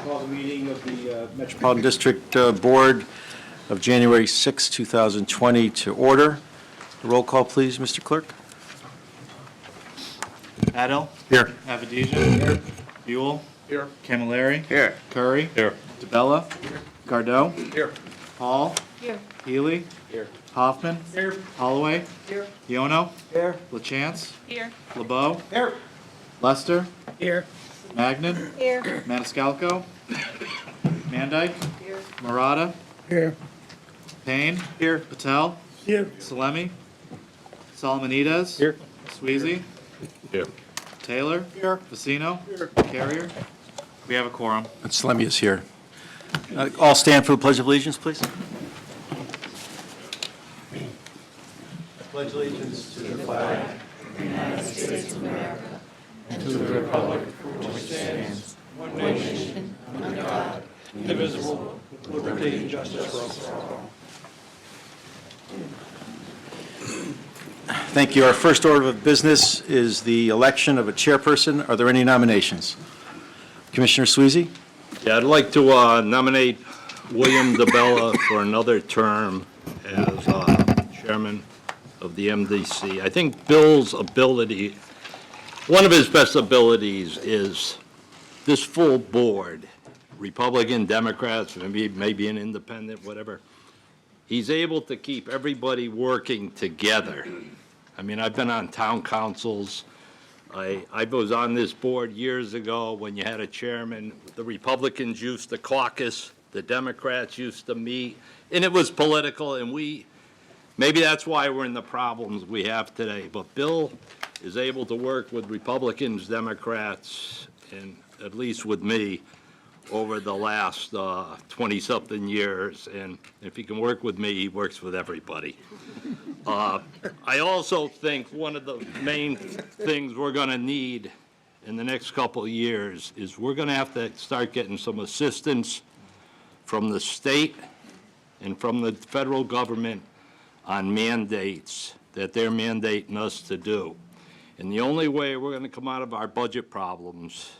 Call the meeting of the Metropolitan District Board of January 6, 2020 to order. Roll call, please, Mr. Clerk. Adel? Here. Avedisian? Here. Buell? Here. Camilleri? Here. Curry? Here. DeBella? Gardot? Here. Hall? Here. Healy? Here. Hoffman? Here. Holloway? Here. Yono? Here. LaChance? Here. LeBeau? Here. Lester? Here. Magnan? Here. Maniscalco? Mandyke? Here. Murata? Here. Payne? Here. Patel? Here. Salemi? Solomonides? Here. Sweezy? Here. Taylor? Here. Vecino? Here. Carrier? We have a quorum. And Salemi is here. All stand for the Pledge of Allegiance, please. Pledge allegiance to the flag of the United States of America and to the republic for which it stands, one nation, under God, indivisible, with liberty and justice for all. Thank you. Our first order of business is the election of a chairperson. Are there any nominations? Commissioner Sweezy? Yeah, I'd like to nominate William DeBella for another term as chairman of the MDC. I think Bill's ability, one of his best abilities is this full board, Republican, Democrats, maybe an independent, whatever. He's able to keep everybody working together. I mean, I've been on town councils. I was on this board years ago when you had a chairman. The Republicans used to caucus, the Democrats used to meet, and it was political, and maybe that's why we're in the problems we have today. But Bill is able to work with Republicans, Democrats, and at least with me over the last 20-something years. And if he can work with me, he works with everybody. I also think one of the main things we're going to need in the next couple of years is we're going to have to start getting some assistance from the state and from the federal government on mandates that they're mandating us to do. And the only way we're going to come out of our budget problems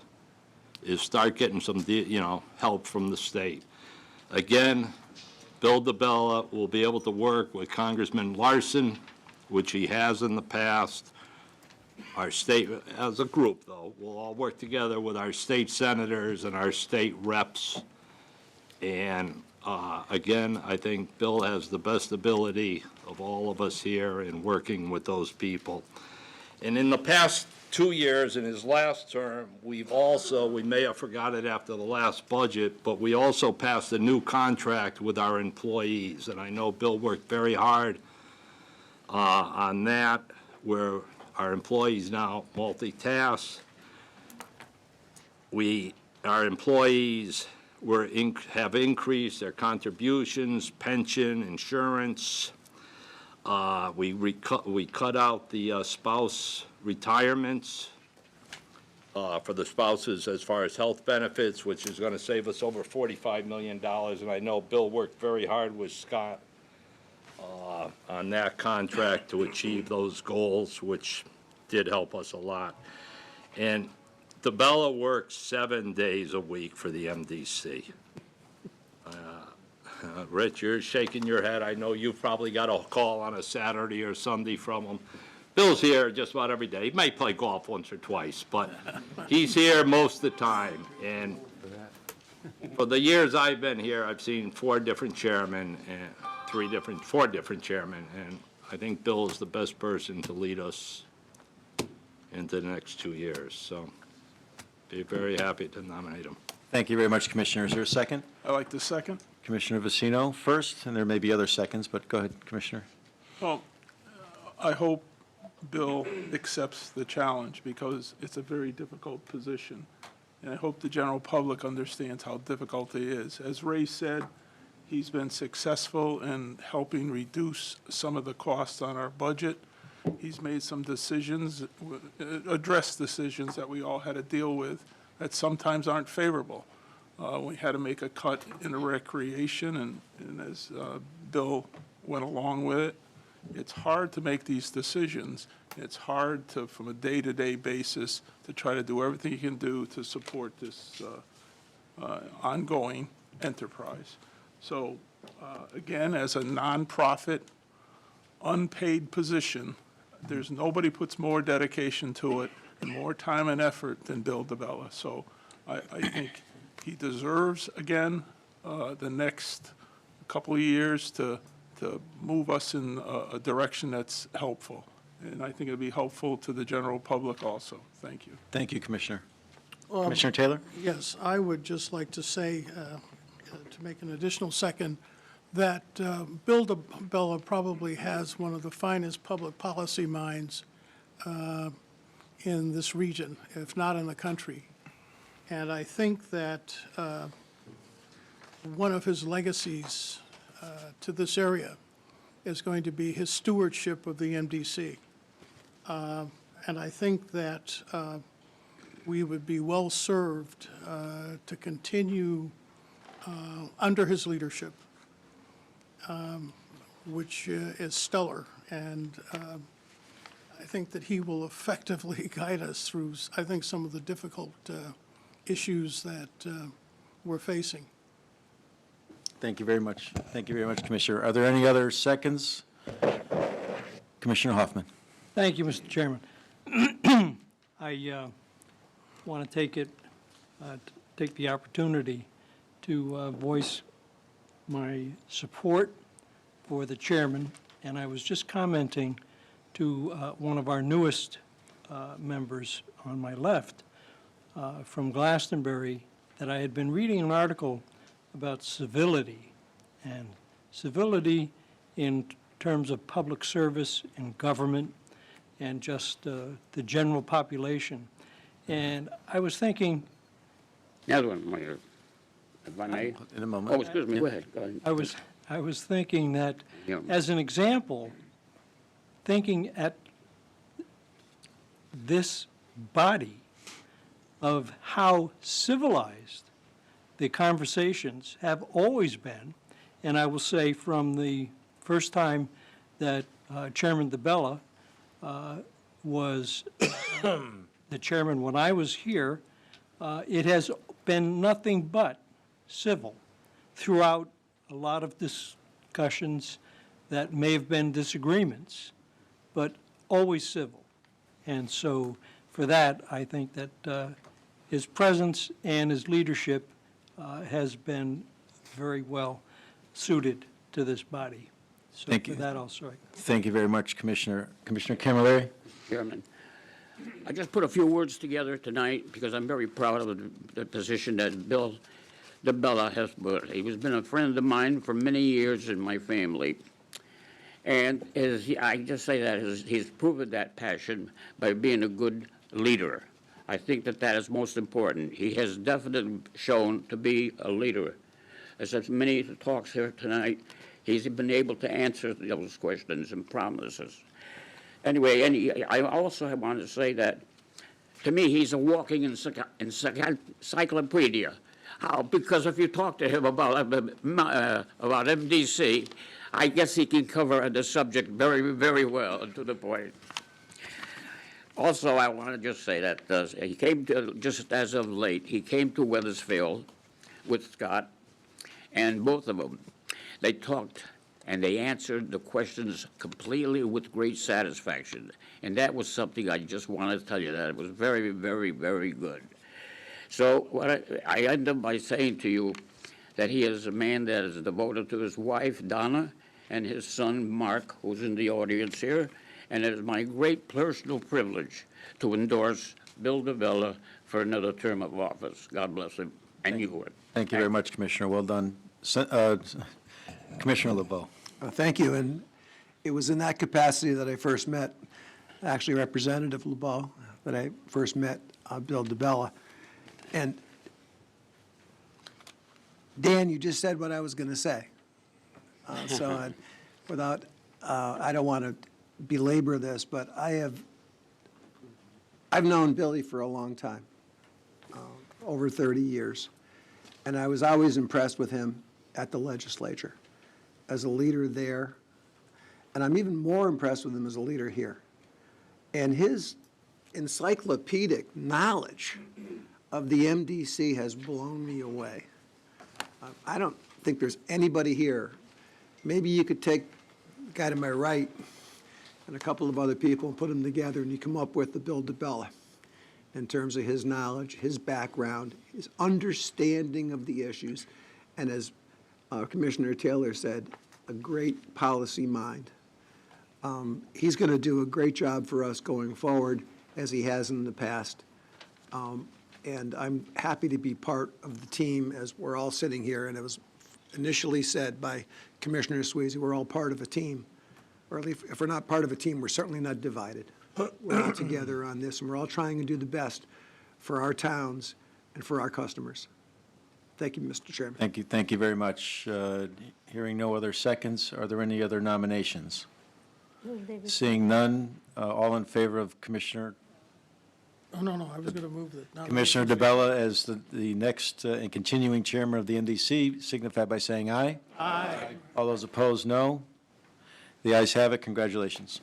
is start getting some, help from the state. Again, Bill DeBella will be able to work with Congressman Larson, which he has in the past. Our state, as a group, though, we'll all work together with our state senators and our state reps. And again, I think Bill has the best ability of all of us here in working with those people. And in the past 2 years, in his last term, we may have forgot it after the last budget, but we also passed a new contract with our employees. And I know Bill worked very hard on that, where our employees now multitask. Our employees have increased their contributions, pension, insurance. We cut out the spouse retirements for the spouses as far as health benefits, which is going to save us over $45 million. And I know Bill worked very hard with Scott on that contract to achieve those goals, which did help us a lot. And DeBella works 7 days a week for the MDC. Rich, you're shaking your head. I know you've probably got a call on a Saturday or Sunday from him. Bill's here just about every day. He may play golf once or twice, but he's here most of the time. And for the years I've been here, I've seen 4 different chairmen and 4 different chairmen. And I think Bill is the best person to lead us into the next 2 years. So be very happy to nominate him. Thank you very much, Commissioner. Is there a second? I like the second. Commissioner Vecino first, and there may be other seconds, but go ahead, Commissioner. Well, I hope Bill accepts the challenge because it's a very difficult position. And I hope the general public understands how difficult it is. As Ray said, he's been successful in helping reduce some of the costs on our budget. He's made some decisions, addressed decisions that we all had to deal with that sometimes aren't favorable. We had to make a cut in the recreation, and as Bill went along with it, it's hard to make these decisions. It's hard to, from a day-to-day basis, to try to do everything you can do to support this ongoing enterprise. So, again, as a nonprofit, unpaid position, there's nobody puts more dedication to it and more time and effort than Bill DeBella. So I think he deserves, again, the next couple of years to move us in a direction that's helpful. And I think it'll be helpful to the general public also. Thank you. Thank you, Commissioner. Commissioner Taylor? Yes, I would just like to say, to make an additional second, that Bill DeBella probably has one of the finest public policy minds in this region, if not in the country. And I think that one of his legacies to this area is going to be his stewardship of the MDC. And I think that we would be well-served to continue under his leadership, which is stellar. And I think that he will effectively guide us through, I think, some of the difficult issues that we're facing. Thank you very much. Thank you very much, Commissioner. Are there any other seconds? Commissioner Hoffman. Thank you, Mr. Chairman. I want to take the opportunity to voice my support for the chairman, and I was just commenting to one of our newest members on my left from Glastonbury that I had been reading an article about civility, and civility in terms of public service and government and just the general population. And I was thinking, Another one, Mayor, if I may. In a moment. Oh, excuse me, go ahead. I was thinking that, Yeah. as an example, thinking at this body of how civilized the conversations have always been, and I will say from the first time that Chairman DeBella was the chairman when I was here, it has been nothing but civil throughout a lot of discussions that may have been disagreements, but always civil. And so for that, I think that his presence and his leadership has been very well suited to this body. So Thank for you. that, I'll strike. Thank you very much, Commissioner. Commissioner Camilleri? Chairman, I just put a few words together tonight because I'm very proud of the position that Bill DeBella has put. He has been a friend of mine for many years in my family. And I just say that he's proven that passion by being a good leader. I think that that is most important. He has definitely shown to be a leader. As many talks here tonight, he's been able to answer those questions and promises. Anyway, I also want to say that, to me, he's a walking encyclopedia. How? Because if you talk to him about MDC, I guess he can cover the subject very, very well and to the point. Also, I want to just say that he came to, just as of late, he came to Weathersfield with Scott, and both of them, they talked and they answered the questions completely with great satisfaction. And that was something I just wanted to tell you that it was very, very, very good. So what I end up by saying to you that he is a man that is devoted to his wife, Donna, and his son, Mark, who's in the audience here. And it is my great personal privilege to endorse Bill DeBella for another term of office. God bless him. And you. Thank you very much, Commissioner. Well done. Commissioner LeBeau. Thank you. And it was in that capacity that I first met, actually Representative LeBeau, that I first met Bill DeBella. And Dan, you just said what I was going to say. I don't want to belabor this, but I've known Billy for a long time, over 30 years. And I was always impressed with him at the legislature as a leader there, and I'm even more impressed with him as a leader here. And his encyclopedic knowledge of the MDC has blown me away. I don't think there's anybody here. Maybe you could take the guy to my right and a couple of other people and put them together, and you come up with the Bill DiBella in terms of his knowledge, his background, his understanding of the issues, and as Commissioner Taylor said, a great policy mind. He's going to do a great job for us going forward, as he has in the past. And I'm happy to be part of the team as we're all sitting here. And it was initially said by Commissioner Sweezy, we're all part of a team. Or at least if we're not part of a team, we're certainly not divided. We're all together on this, and we're all trying to do the best for our towns and for our customers. Thank you, Mr. Chairman. Thank you very much. Hearing no other seconds, are there any other nominations? Seeing none, all in favor of Commissioner Oh, no, I was going to move that. Commissioner DiBella as the next and continuing chairman of the MDC, signify by saying aye. Aye. All those opposed, no. The ayes have it. Congratulations.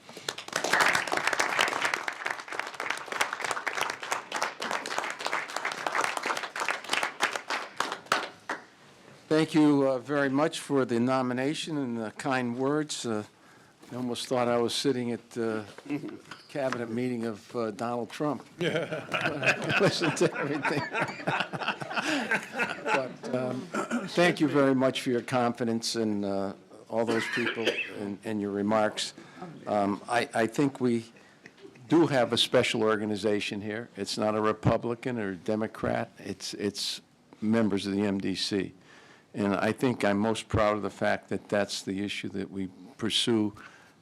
Thank you very much for the nomination and the kind words. I almost thought I was sitting at the cabinet meeting of Donald Trump. Yeah. Listen to everything. But thank you very much for your confidence in all those people and your remarks. I think we do have a special organization here. It's not a Republican or Democrat. It's members of the MDC. And I think I'm most proud of the fact that that's the issue that we pursue,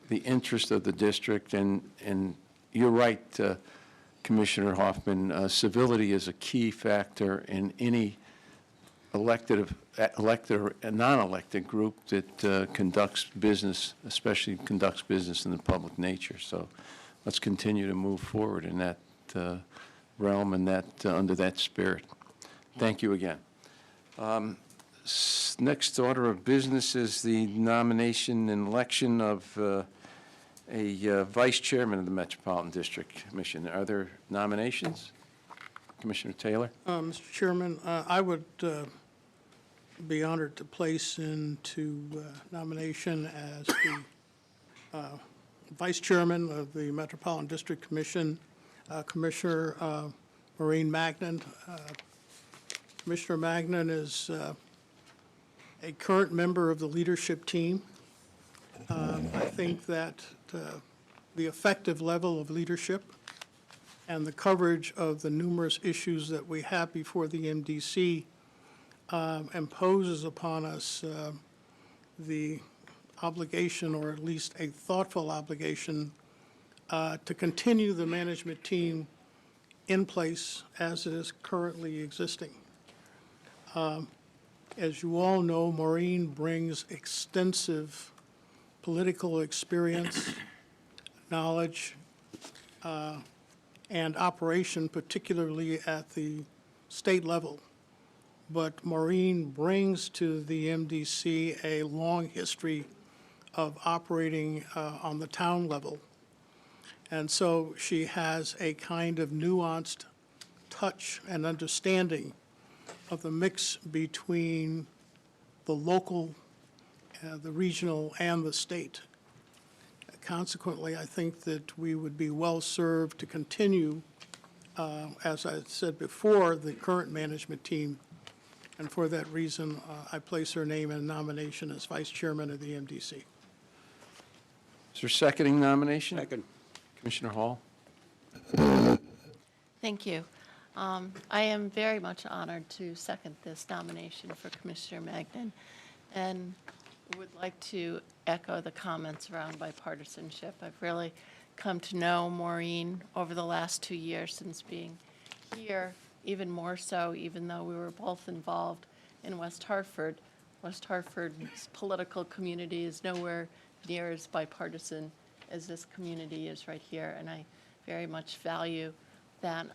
the interest of the district. And you're right, Commissioner Hoffman, civility is a key factor in any elected or non-elected group that conducts business, especially conducts business in the public nature. So let's continue to move forward in that realm and that under that spirit. Thank you again. Next order of business is the nomination and election of a vice chairman of the Metropolitan District Commission. Are there nominations? Commissioner Taylor? Mr. Chairman, I would be honored to place into nomination as the vice chairman of the Metropolitan District Commission, Commissioner Maureen Magnan. Commissioner Magnan is a current member of the leadership team. I think that the effective level of leadership and the coverage of the numerous issues that we have before the MDC imposes upon us the obligation, or at least a thoughtful obligation, to continue the management team in place as it is currently existing. As you all know, Maureen brings extensive political experience, knowledge, and operation, particularly at the state level. But Maureen brings to the MDC a long history of operating on the town level. And so she has a kind of nuanced touch and understanding of the mix between the local, the regional, and the state. Consequently, I think that we would be well-served to continue, as I said before, the current management team. And for that reason, I place her name in nomination as vice chairman of the MDC. Is there seconding nomination? Second. Commissioner Hall? Thank you. I am very much honored to second this nomination for Commissioner Magnan, and would like to echo the comments around bipartisanship. I've really come to know Maureen over the last 2 years since being here, even more so, even though we were both involved in West Hartford. West Hartford's political community is nowhere near as bipartisan as this community is right here, and I very much value that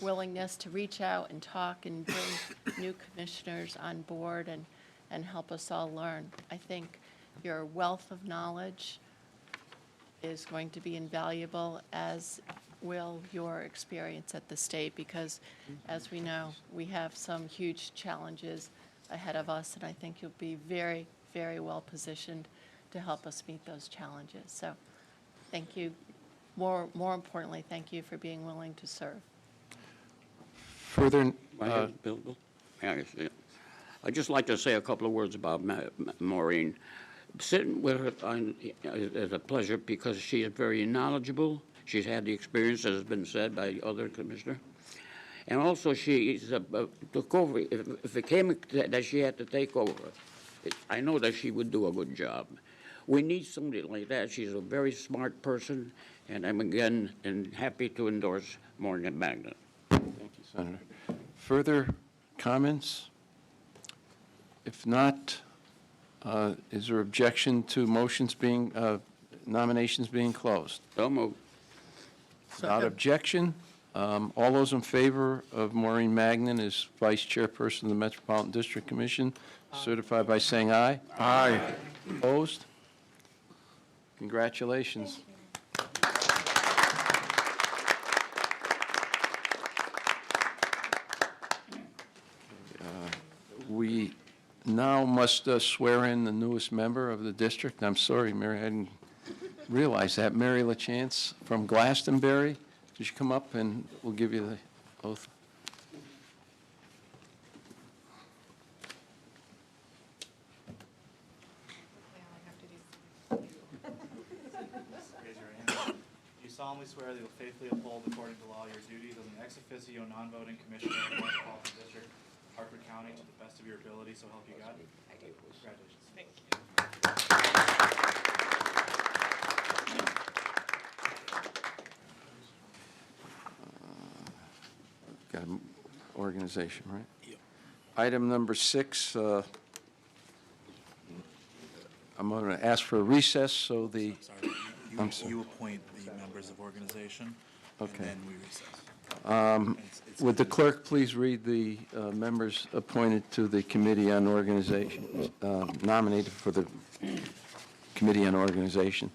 willingness to reach out and talk and bring new commissioners on board and help us all learn. I think your wealth of knowledge is going to be invaluable, as will your experience at the state, because as we know, we have some huge challenges ahead of us, and I think you'll be very, very well positioned to help us meet those challenges. So thank you. More importantly, thank you for being willing to serve. Further, Bill, may I say it? I'd just like to say a couple of words about Maureen. Sitting with her is a pleasure because she is very knowledgeable. She's had the experience, as has been said by the other commissioner. And also, she took over. If it came that she had to take over, I know that she would do a good job. We need somebody like that. She's a very smart person, and I'm again happy to endorse Maureen Magnan. thank you, Senator. Further comments? If not, is there objection to nominations being closed? So moved. Without objection, all those in favor of Maureen Magnan as Vice Chairperson of the Metropolitan District Commission, certify by saying aye. Aye. Opposed? Congratulations. We now must swear in the newest member of the district. I'm sorry, Mary, I didn't realize that. Mary LaChance from Glastonbury. Would you come up and we'll give you the oath? Raise your hand. Do you solemnly swear that you will faithfully uphold, according to law, your duties as an ex officio non-voting commissioner of the Metropolitan District, Hartford County, to the best of your ability, so help you God? I do. Congratulations. Thank you. Got an organization, right? Yep. Item number 6, I'm going to ask for a recess, so the, Sorry, I'm sorry. you appoint the members of organization, and Okay. then we recess. Would the clerk please read the members appointed to the Committee on Organization, nominated for the Committee on Organization?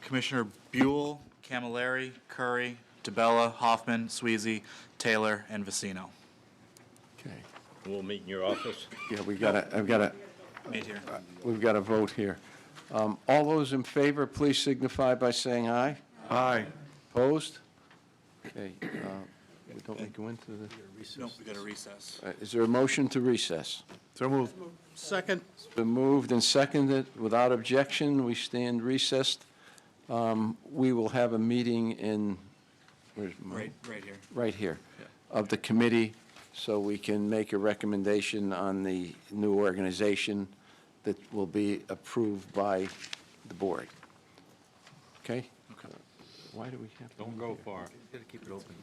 Commissioner Buell, Camilleri, Curry, DeBella, Hoffman, Sweezy, Taylor, and Vicino. Okay. We'll meet in your office. Yeah, we've got a vote here. All those in favor, please signify by saying aye. Aye. Opposed? Okay, don't we go into the, Nope, we got to recess. is there a motion to recess? So moved. Second. It's been moved and seconded. Without objection, we stand recessed. We will have a meeting in, where's my? Right here. Right here, of the committee, so we can make a recommendation on the new organization that will be approved by the board. Okay? Okay. Why do we have? to Don't move go here? far. Got to keep it open.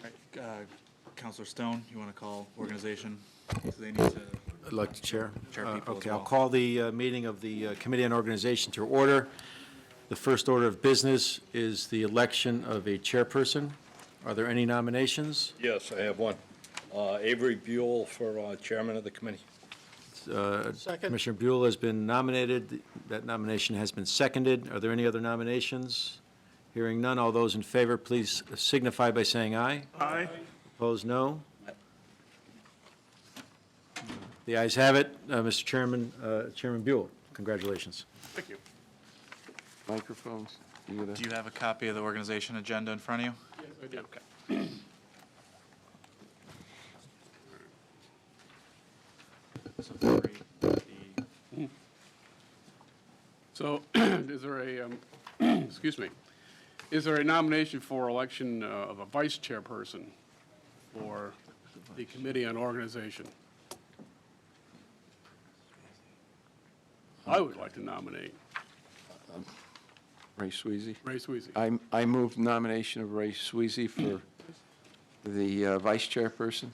All right, Counselor Stone, you want to call organization? So they need to, I'd like to chair. Chair people as Okay, I'll well. call the meeting of the Committee on Organization to order. The first order of business is the election of a chairperson. Are there any nominations? Yes, I have one. Avery Buell for chairman of the committee. Second. Commissioner Buell has been nominated. That nomination has been seconded. Are there any other nominations? Hearing none, all those in favor, please signify by saying aye. Aye. Opposed, no. The ayes have it. Mr. Chairman, Chairman Buell, congratulations. Thank you. Microphones? You gonna- do you have a copy of the organization agenda in front of you? Yes, I do. Okay. So Curry, So, is there a, excuse me, is there a nomination for election of a vice chairperson for the Committee on Organization? I would like to nominate Ray Sweezy? Ray Sweezy. I move nomination of Ray Sweezy for the vice chairperson.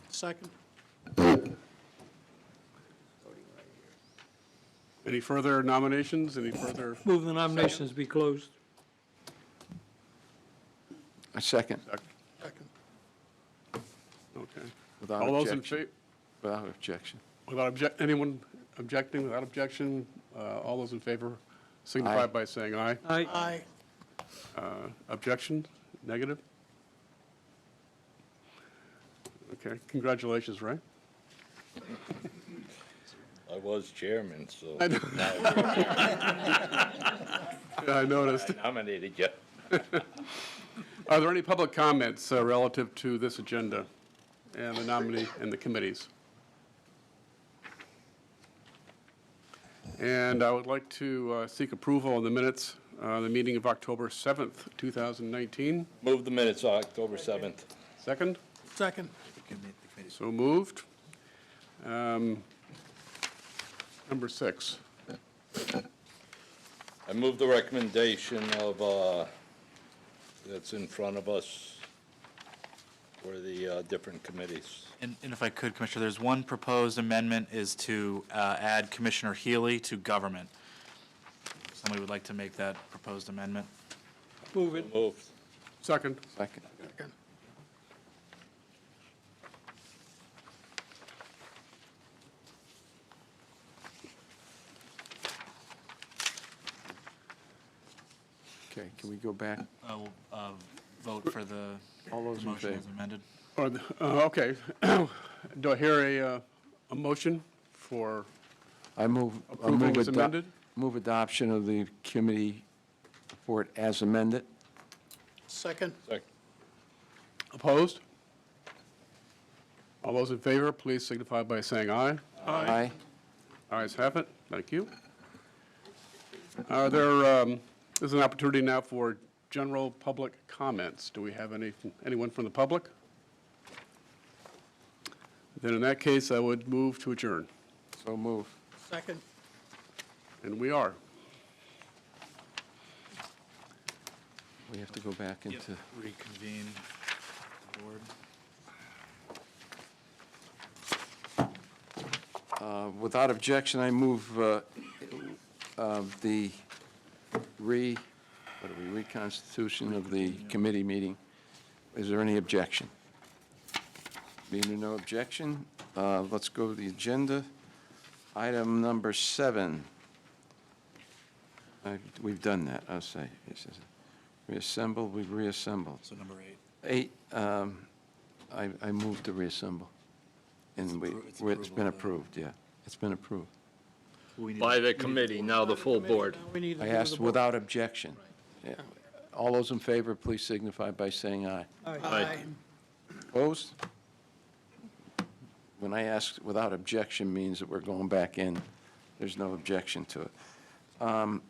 Second. Any further nominations? Any further? Move the nominations be closed. A second, Second. Okay. without All those in objection. favor? Without objection. Without anyone objecting, without objection, all those in favor signify Aye. by saying aye. Aye. Objection? Negative? Okay, congratulations, Ray. I was chairman, so I know. Yeah, I noticed. I nominated you. Are there any public comments relative to this agenda and the nominee and the committees? And I would like to seek approval on the minutes, the meeting of October 7th, 2019. Move the minutes, October 7th. Second? Second. So moved. Number 6. I move the recommendation of, that's in front of us for the different committees. And if I could, Commissioner, there's one proposed amendment is to add Commissioner Healy to government. Somebody would like to make that proposed amendment? Move it. Moved. Second. Second. Okay, can we go back? Vote for the All those in motion as favor? amended. Okay. Do I hear a motion for I move. approval as amended? Move adoption of the committee report as amended. Second. Second. Opposed? All those in favor, please signify by saying aye. Aye. Ayes have it. Thank you. There's an opportunity now for general public comments. Do we have anyone from the public? Then in that case, I would move to adjourn. So move. Second. And we are. We have to go back into. Reconvene the board. Without objection, I move the reconstitution of the committee meeting. Is there any objection? Being no objection, let's go to the agenda. Item number 7. We've done that, I'll say. It says reassemble, we've reassembled. So number 8. 8, I moved to reassemble. And it's been approved, yeah. It's been approved. By the committee, now the full board. We need to I do the asked vote. without objection. Yeah. All those in favor, please signify by saying aye. Aye. Opposed? When I ask without objection means that we're going back in. There's no objection to it. Item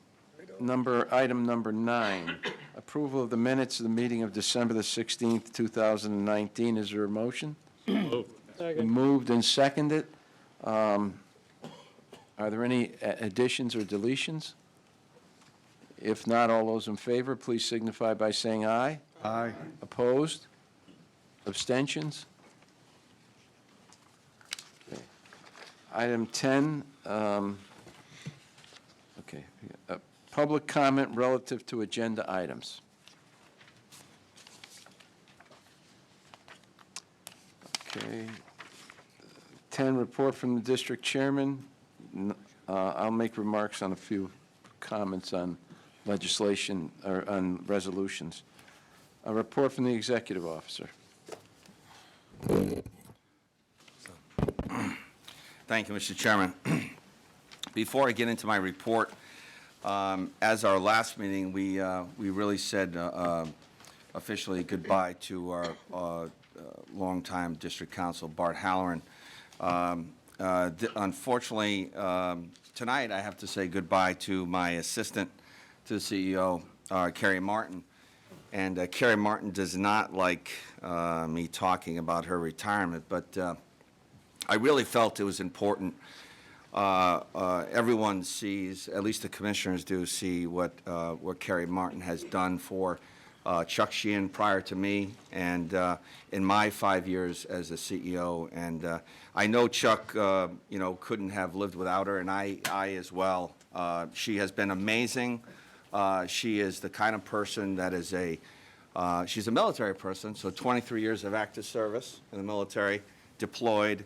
number 9, approval of the minutes of the meeting of December the 16th, 2019. Is there a motion? Moved and seconded. Are there any additions or deletions? If not, all those in favor, please signify by saying aye. Aye. Opposed? Abstentions? Okay. Item 10, public comment relative to agenda items. Okay. 10, report from the district chairman. I'll make remarks on a few comments on legislation, or on resolutions. A report from the executive officer. Thank you, Mr. Chairman. Before I get into my report, as our last meeting, we really said officially goodbye to our longtime district counsel, Bart Halloran. Unfortunately, tonight I have to say goodbye to my assistant to the CEO, Carrie Martin. And Carrie Martin does not like me talking about her retirement, but I really felt it was important. Everyone sees, at least the commissioners do, see what Carrie Martin has done for Chuck Sheehan prior to me, and in my 5 years as a CEO. And I know Chuck, couldn't have lived without her, and I as well. She has been amazing. She is the kind of person that is she's a military person, so 23 years of active service in the military, deployed.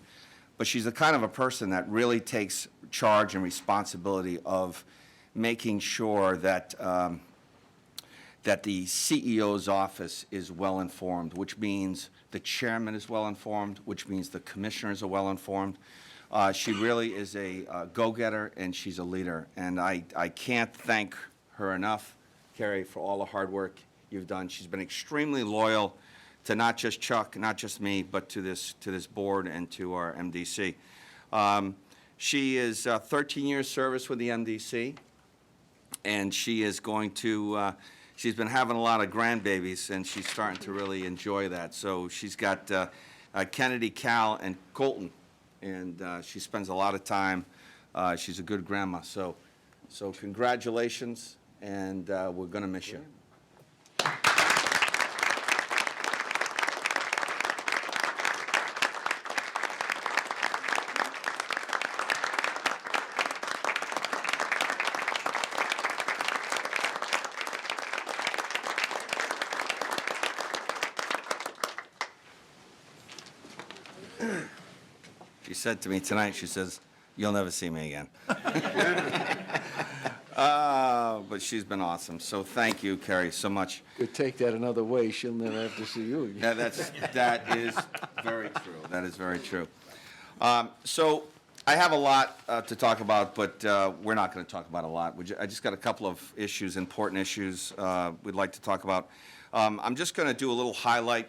But she's the kind of a person that really takes charge and responsibility of making sure that, that the CEO's office is well-informed, which means the chairman is well-informed, which means the commissioners are well-informed. She really is a go-getter, and she's a leader. And I can't thank her enough, Carrie, for all the hard work you've done. She's been extremely loyal to not just Chuck, not just me, but to this board and to our MDC. She is 13 years service with the MDC, and she is going to, she's been having a lot of grandbabies, and she's starting to really enjoy that. So she's got Kennedy, Cal, and Colton, and she spends a lot of time. She's a good grandma. So congratulations, and we're going to miss you. She said to me tonight, she says, "You'll never see me again." But she's been awesome. So thank you, Carrie, so much. Could take that another way, she'll never have to see you again. Yeah, that is very true. That is very true. So I have a lot to talk about, but we're not going to talk about a lot. I just got a couple of issues, important issues we'd like to talk about. I'm just going to do a little highlight.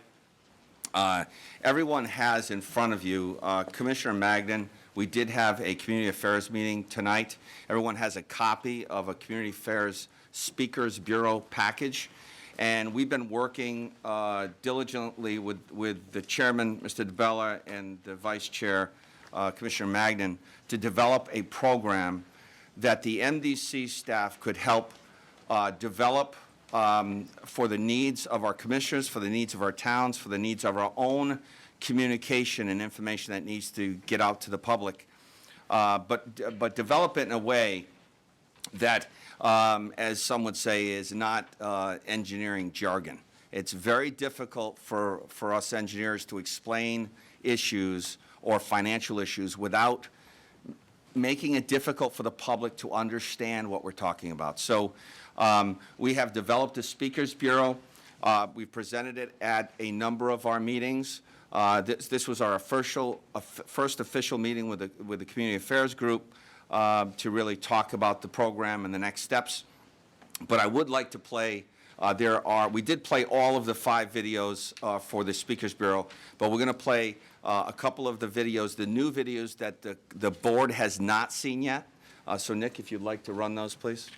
Everyone has in front of you, Commissioner Magnin, we did have a Community Affairs meeting tonight. Everyone has a copy of a Community Affairs Speakers Bureau package. And we've been working diligently with the chairman, Mr. DeBella, and the vice chair, Commissioner Magnin, to develop a program that the MDC staff could help develop for the needs of our commissioners, for the needs of our towns, for the needs of our own communication and information that needs to get out to the public. But develop it in a way that, as some would say, is not engineering jargon. It's very difficult for us engineers to explain issues or financial issues without making it difficult for the public to understand what we're talking about. So we have developed a Speakers Bureau. We've presented it at a number of our meetings. This was our first official meeting with the Community Affairs Group to really talk about the program and the next steps. But I would like to play, we did play all of the 5 videos for the Speakers Bureau, but we're going to play a couple of the videos, the new videos that the board has not seen yet. So Nick, if you'd like to run those, please.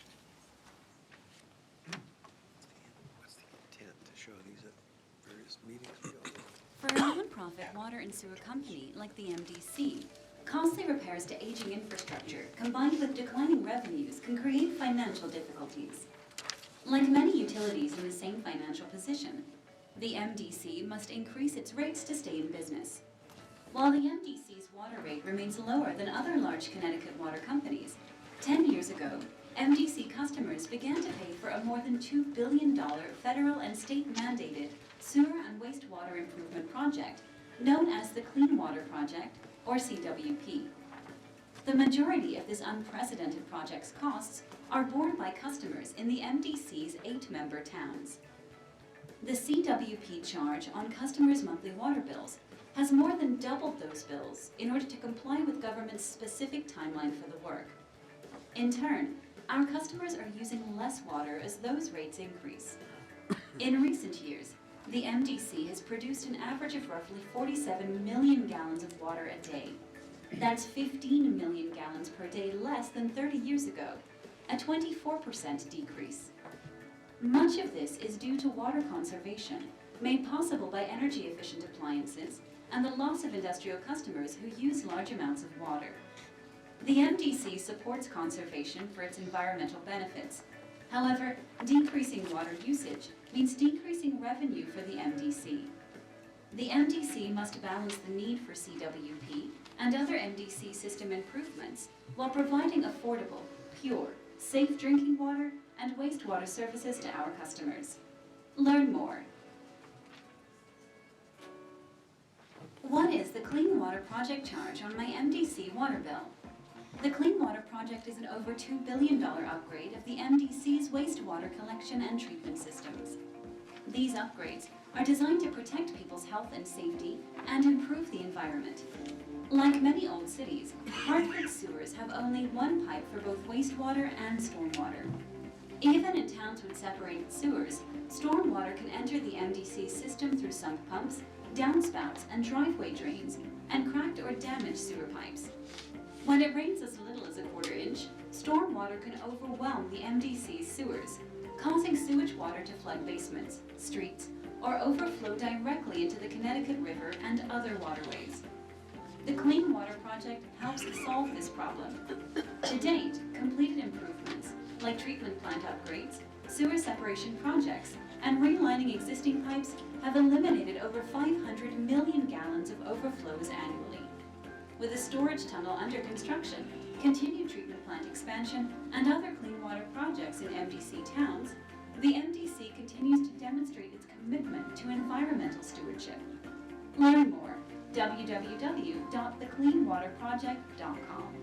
What's the intent to show these at various meetings we go to? For a nonprofit water and sewer company like the MDC, costly repairs to aging infrastructure combined with declining revenues can create financial difficulties. Like many utilities in the same financial position, the MDC must increase its rates to stay in business. While the MDC's water rate remains lower than other large Connecticut water companies, 10 years ago, MDC customers began to pay for a more than $2 billion federal and state-mandated sewer and wastewater improvement project known as the Clean Water Project, or CWP. The majority of this unprecedented project's costs are borne by customers in the MDC's 8-member towns. The CWP charge on customers' monthly water bills has more than doubled those bills in order to comply with government's specific timeline for the work. In turn, our customers are using less water as those rates increase. In recent years, the MDC has produced an average of roughly 47 million gallons of water a day. That's 15 million gallons per day less than 30 years ago, a 24% decrease. Much of this is due to water conservation, made possible by energy-efficient appliances and the loss of industrial customers who use large amounts of water. The MDC supports conservation for its environmental benefits. However, decreasing water usage means decreasing revenue for the MDC. The MDC must balance the need for CWP and other MDC system improvements while providing affordable, pure, safe drinking water and wastewater services to our customers. Learn more. What is the Clean Water Project charge on my MDC water bill? The Clean Water Project is an over $2 billion upgrade of the MDC's wastewater collection and treatment systems. These upgrades are designed to protect people's health and safety and improve the environment. Like many old cities, Hartford sewers have only one pipe for both wastewater and stormwater. Even in towns with separated sewers, stormwater can enter the MDC system through sump pumps, downspouts, and driveway drains, and cracked or damaged sewer pipes. When it rains as little as a quarter inch, stormwater can overwhelm the MDC's sewers, causing sewage water to flood basements, streets, or overflow directly into the Connecticut River and other waterways. The Clean Water Project helps solve this problem. To date, completed improvements, like treatment plant upgrades, sewer separation projects, and relining existing pipes have eliminated over 500 million gallons of overflows annually. With a storage tunnel under construction, continued treatment plant expansion, and other clean water projects in MDC towns, the MDC continues to demonstrate its commitment to environmental stewardship. Learn more, www.thecleanwaterproject.com.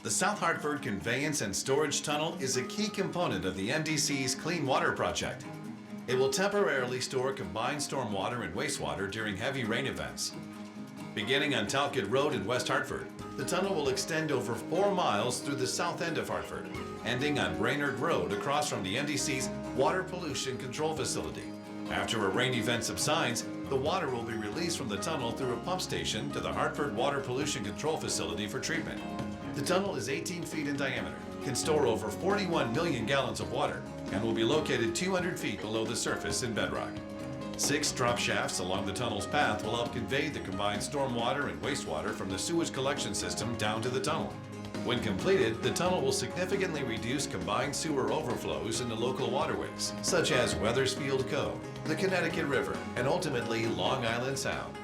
The South Hartford Conveyance and Storage Tunnel is a key component of the MDC's Clean Water Project. It will temporarily store combined stormwater and wastewater during heavy rain events. Beginning on Talcott Road in West Hartford, the tunnel will extend over 4 miles through the south end of Hartford, ending on Brainerd Road across from the MDC's Water Pollution Control Facility. After a rain event subsides, the water will be released from the tunnel through a pump station to the Hartford Water Pollution Control Facility for treatment. The tunnel is 18 feet in diameter, can store over 41 million gallons of water, and will be located 200 feet below the surface in bedrock. 6 drop shafts along the tunnel's path will help convey the combined stormwater and wastewater from the sewage collection system down to the tunnel. When completed, the tunnel will significantly reduce combined sewer overflows into local waterways, such as Wethersfield Cove, the Connecticut River, and ultimately Long Island Sound.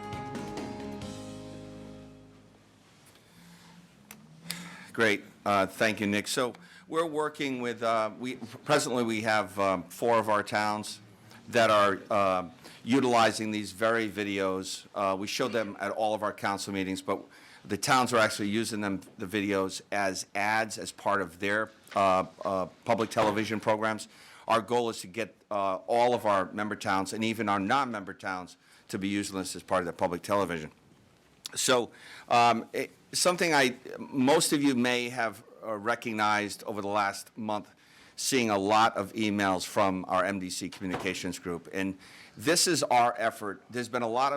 Great, thank you, Nick. So we're working with, presently we have 4 of our towns that are utilizing these very videos. We showed them at all of our council meetings, but the towns are actually using them, the videos, as ads as part of their public television programs. Our goal is to get all of our member towns and even our non-member towns to be using this as part of their public television. So something most of you may have recognized over the last month, seeing a lot of emails from our MDC communications group. And this is our effort. There's been a lot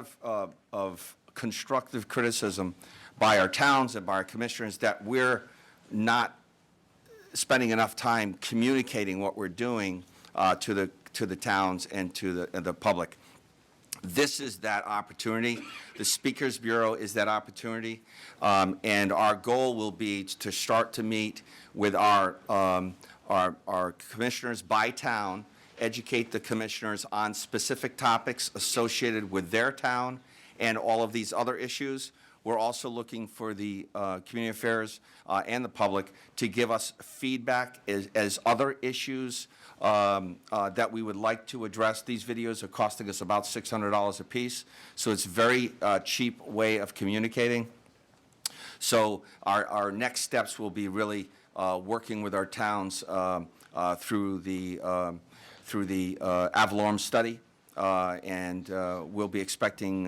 of constructive criticism by our towns and by our commissioners that we're not spending enough time communicating what we're doing to the towns and to the public. This is that opportunity. The Speakers Bureau is that opportunity. And our goal will be to start to meet with our commissioners by town, educate the commissioners on specific topics associated with their town and all of these other issues. We're also looking for the community affairs and the public to give us feedback as other issues that we would like to address. These videos are costing us about $600 a piece, so it's a very cheap way of communicating. So our next steps will be really working with our towns through the Avalorum study. And we'll be expecting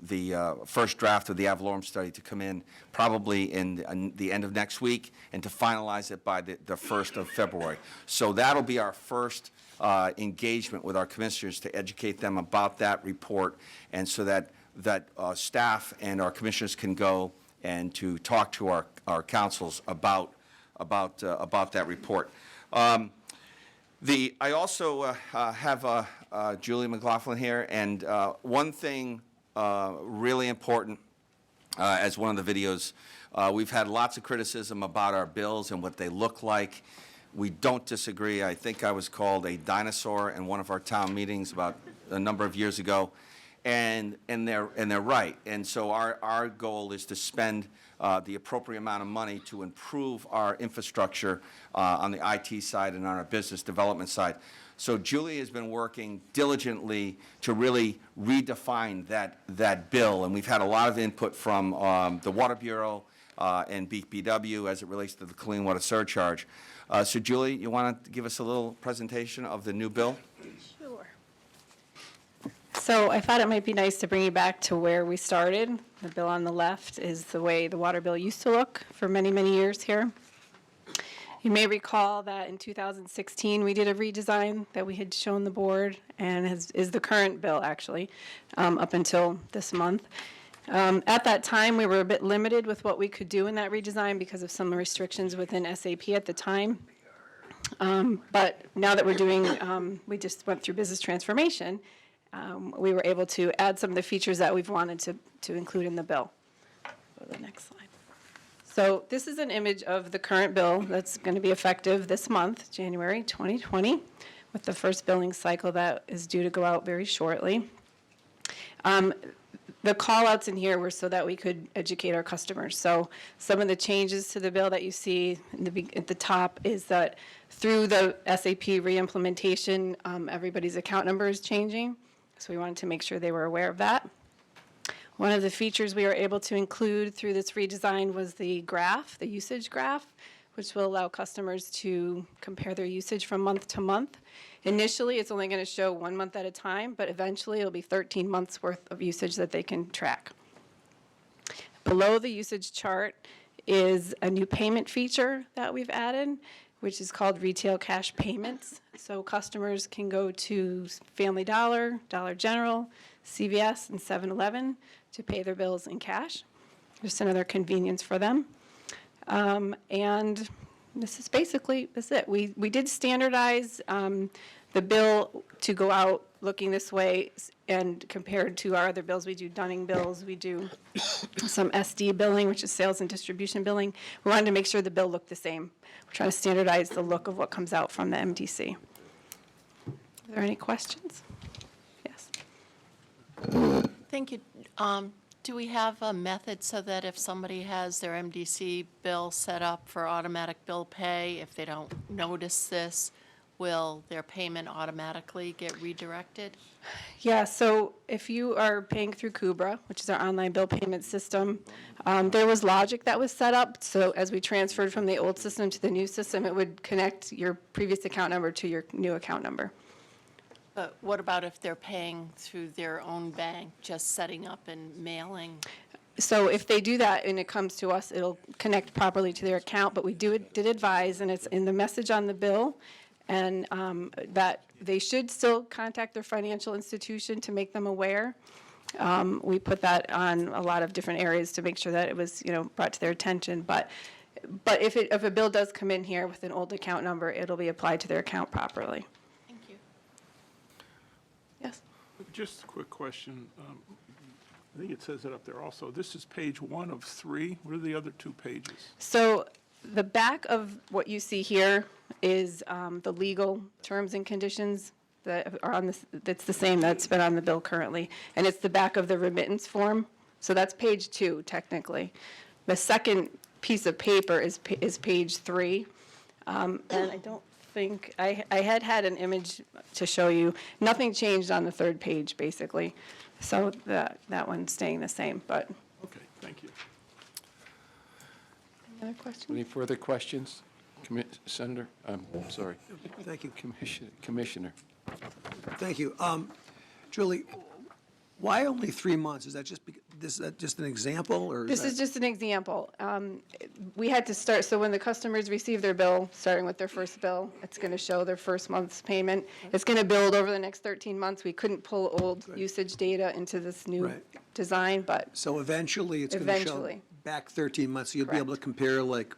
the first draft of the Avalorum study to come in probably in the end of next week and to finalize it by the 1st of February. So that'll be our first engagement with our commissioners to educate them about that report, and so that staff and our commissioners can go and to talk to our councils about that report. I also have Julie McLaughlin here, and one thing really important, as one of the videos, we've had lots of criticism about our bills and what they look like. We don't disagree. I think I was called a dinosaur in one of our town meetings about a number of years ago. and they're right. And so our goal is to spend the appropriate amount of money to improve our infrastructure on the IT side and on our business development side. So Julie has been working diligently to really redefine that bill, and we've had a lot of input from the Water Bureau and BPW as it relates to the clean water surcharge. So Julie, you want to give us a little presentation of the new bill? Sure. So I thought it might be nice to bring you back to where we started. The bill on the left is the way the water bill used to look for many, many years here. You may recall that in 2016, we did a redesign that we had shown the board, and is the current bill, actually, up until this month. At that time, we were a bit limited with what we could do in that redesign because of some restrictions within SAP at the time. But now that we're doing, we just went through business transformation, we were able to add some of the features that we've wanted to include in the bill. Go to the next slide. So this is an image of the current bill that's going to be effective this month, January 2020, with the first billing cycle that is due to go out very shortly. The call-outs in here were so that we could educate our customers. So some of the changes to the bill that you see at the top is that through the SAP reimplementation, everybody's account number is changing. So we wanted to make sure they were aware of that. One of the features we were able to include through this redesign was the graph, the usage graph, which will allow customers to compare their usage from month to month. Initially, it's only going to show 1 month at a time, but eventually it'll be 13 months worth of usage that they can track. Below the usage chart is a new payment feature that we've added, which is called retail cash payments. So customers can go to Family Dollar, Dollar General, CVS, and 7-Eleven to pay their bills in cash. Just another convenience for them. And this is basically, that's it. We did standardize the bill to go out looking this way, and compared to our other bills, we do Dunning bills, we do some SD billing, which is sales and distribution billing. We wanted to make sure the bill looked the same. We're trying to standardize the look of what comes out from the MDC. Are there any questions? Yes. Thank you. Do we have a method so that if somebody has their MDC bill set up for automatic bill pay, if they don't notice this, will their payment automatically get redirected? Yeah, so if you are paying through Kubra, which is our online bill payment system, there was logic that was set up. So as we transferred from the old system to the new system, it would connect your previous account number to your new account number. But what about if they're paying through their own bank, just setting up and mailing? So if they do that and it comes to us, it'll connect properly to their account, but we did advise, and it's in the message on the bill, and that they should still contact their financial institution to make them aware. We put that on a lot of different areas to make sure that it was, brought to their attention. But if a bill does come in here with an old account number, it'll be applied to their account properly. Thank you. Yes. Just a quick question. I think it says it up there also. This is page 1 of 3. What are the other 2 pages? So the back of what you see here is the legal terms and conditions that are on this. That's the same that's been on the bill currently, and it's the back of the remittance form. So that's page 2 technically. The second piece of paper is page 3, and I don't think I had an image to show you. Nothing changed on the third page basically, so that one's staying the same. But Okay, thank you. any other questions? Any further questions? Senator, I'm sorry, Thank you. Commissioner. Thank you. Julie, why only 3 months? Is that just an example, or This is just an example. We had to start, so when the customers receive their bill, starting with their first bill, it's going to show their first month's payment. It's going to build over the next 13 months. We couldn't pull old usage data into this new Right. design, but So eventually, it's going to show Eventually. back 13 months, so you'll be able to compare like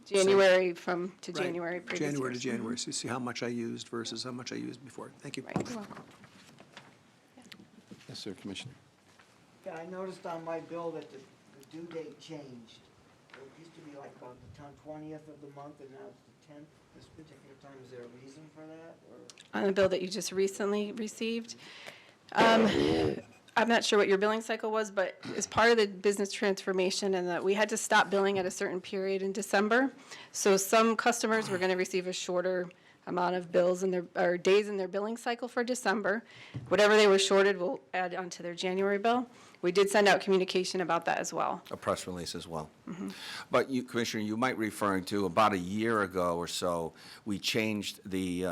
January to right, January previous January to years. January, so you see how much I used versus how much I used before. Thank you. Right, you're welcome. Yes, sir, Commissioner. Yeah, I noticed on my bill that the due date changed. It used to be like about the 20th of the month, and now it's the 10th this particular time. Is there a reason for that, or? On the bill that you just recently received. I'm not sure what your billing cycle was, but as part of the business transformation and that we had to stop billing at a certain period in December. So some customers were going to receive a shorter amount of bills in their, or days in their billing cycle for December. Whatever they were shorted, we'll add onto their January bill. We did send out communication about that as well. A press release as well. But you, Commissioner, you might be referring to about a year ago or so, we changed the,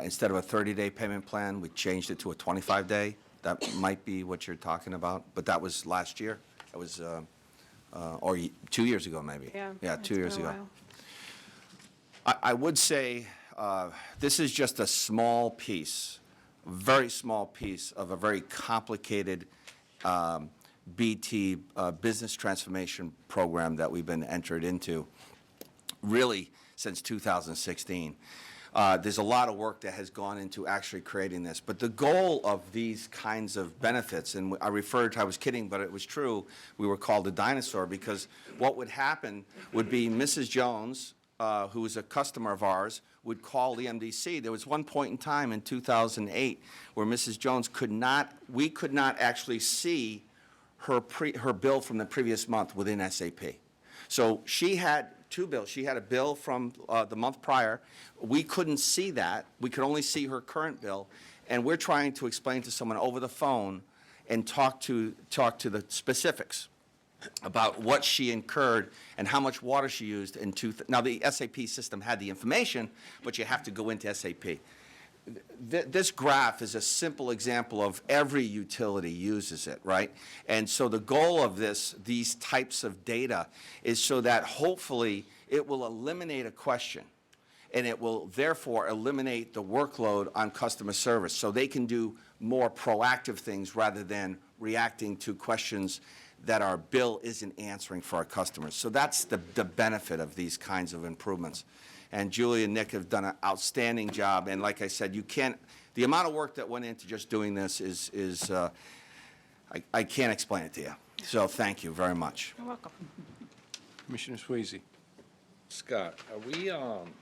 instead of a 30-day payment plan, we changed it to a 25-day. That might be what you're talking about, but that was last year. It was, or 2 years ago, maybe. Yeah, 2 years ago. I would say this is just a small piece, very small piece of a very complicated BT business transformation program that we've been entered into, really since 2016. There's a lot of work that has gone into actually creating this. But the goal of these kinds of benefits, and I was kidding, but it was true, we were called a dinosaur because what would happen would be Mrs. Jones, who was a customer of ours, would call the MDC. There was one point in time in 2008 where Mrs. Jones we could not actually see her bill from the previous month within SAP. So she had two bills. She had a bill from the month prior. We couldn't see that. We could only see her current bill. And we're trying to explain to someone over the phone and talk to the specifics about what she incurred and how much water she used in now the SAP system had the information, but you have to go into SAP. This graph is a simple example of every utility uses it, right? And so the goal of these types of data is so that hopefully it will eliminate a question and it will therefore eliminate the workload on customer service so they can do more proactive things rather than reacting to questions that our bill isn't answering for our customers. So that's the benefit of these kinds of improvements. And Julie and Nick have done an outstanding job. And like I said, the amount of work that went into just doing this is I can't explain it to you. So thank you very much. You're welcome. Commissioner Swayze. Scott, are we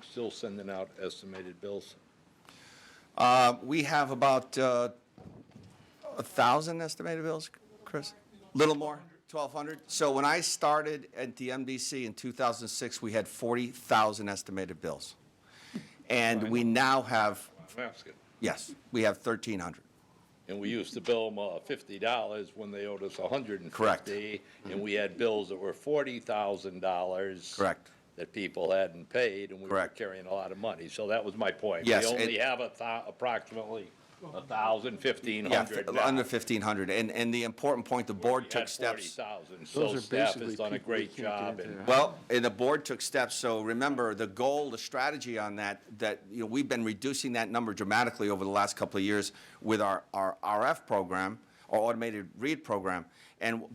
still sending out estimated bills? We have about 1,000 estimated bills, Chris? Little more, 1,200. So when I started at the MDC in 2006, we had 40,000 estimated bills. And we now have, I'm asking. yes, we have 1,300. And we used to bill them $50 when they owed us $150. Correct. And we had bills that were $40,000. Correct. That people hadn't paid, and we were Correct. carrying a lot of money. So that was my point. Yes, We only have approximately 1,000, 1,500 Yeah, now. under 1,500. And the important point, the board We took had steps. 40,000. Those So are staff basically has done a people we great can't get job. into And their Well, and the board took steps, so remember, the goal, the strategy on that we've been reducing that number dramatically over the last couple of years with our RF program, our automated read program.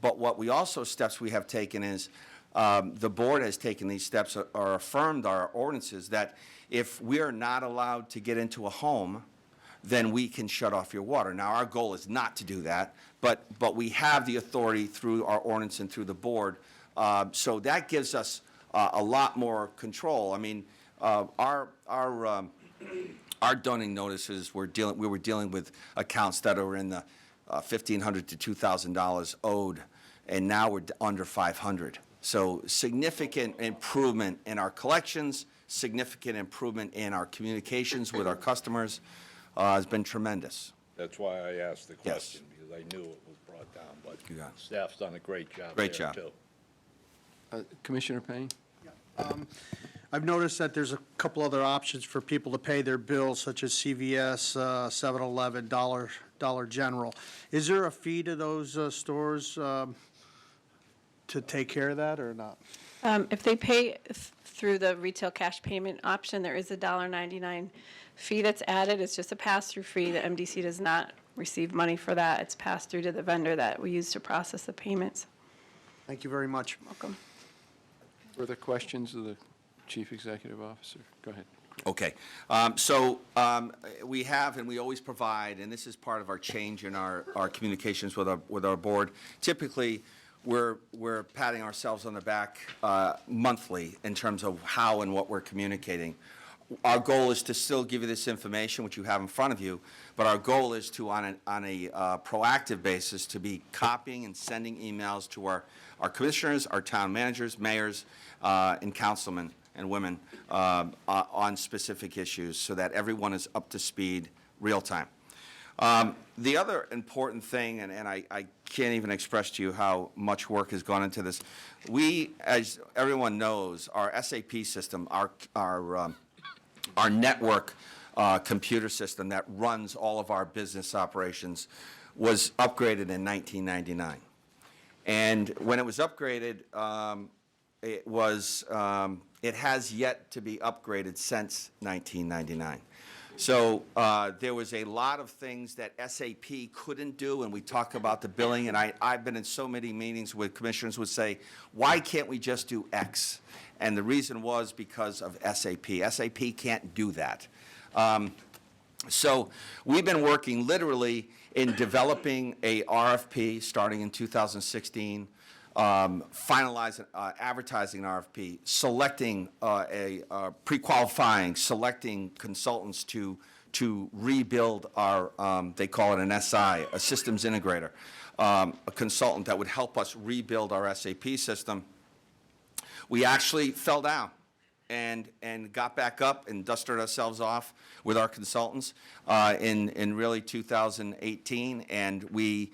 But what we also, steps we have taken is, the board has taken these steps or affirmed our ordinances that if we are not allowed to get into a home, then we can shut off your water. Now, our goal is not to do that, but we have the authority through our ordinance and through the board. So that gives us a lot more control. I mean, our dunning notices, we were dealing with accounts that are in the $1,500 to $2,000 owed, and now we're under $500. So significant improvement in our collections, significant improvement in our communications with our customers has been tremendous. that's why I asked the Yes. question, because I knew it was brought down. But You got it. staff's done a great job Great there, job. too. Commissioner Payne? I've noticed that there's a couple other options for people to pay their bills, such as CVS, 7-Eleven, Dollar General. Is there a fee to those stores to take care of that or not? If they pay through the retail cash payment option, there is a $1.99 fee that's added. It's just a pass-through fee. The MDC does not receive money for that. It's passed through to the vendor that we use to process the payments. Thank you very much. Welcome. Further questions of the Chief Executive Officer? Go ahead. Okay. We have, and we always provide, and this is part of our change in our communications with our board. Typically, we're patting ourselves on the back monthly in terms of how and what we're communicating. our goal is to still give you this information, which you have in front of you, but our goal is to, on a proactive basis, to be copying and sending emails to our commissioners, our town managers, mayors, and councilmen and women on specific issues so that everyone is up to speed real time. The other important thing, and I can't even express to you how much work has gone into this, we, as everyone knows, our SAP system, our network computer system that runs all of our business operations was upgraded in 1999. And when it was upgraded, it has yet to be upgraded since 1999. So there was a lot of things that SAP couldn't do, and we talk about the billing, and I've been in so many meetings where commissioners would say, why can't we just do X? And the reason was because of SAP. SAP can't do that. So we've been working literally in developing a RFP starting in 2016, finalizing, advertising an RFP, selecting pre-qualifying, selecting consultants to rebuild our, they call it an SI, a systems integrator, a consultant that would help us rebuild our SAP system. We actually fell down and got back up and dusted ourselves off with our consultants in really 2018, and we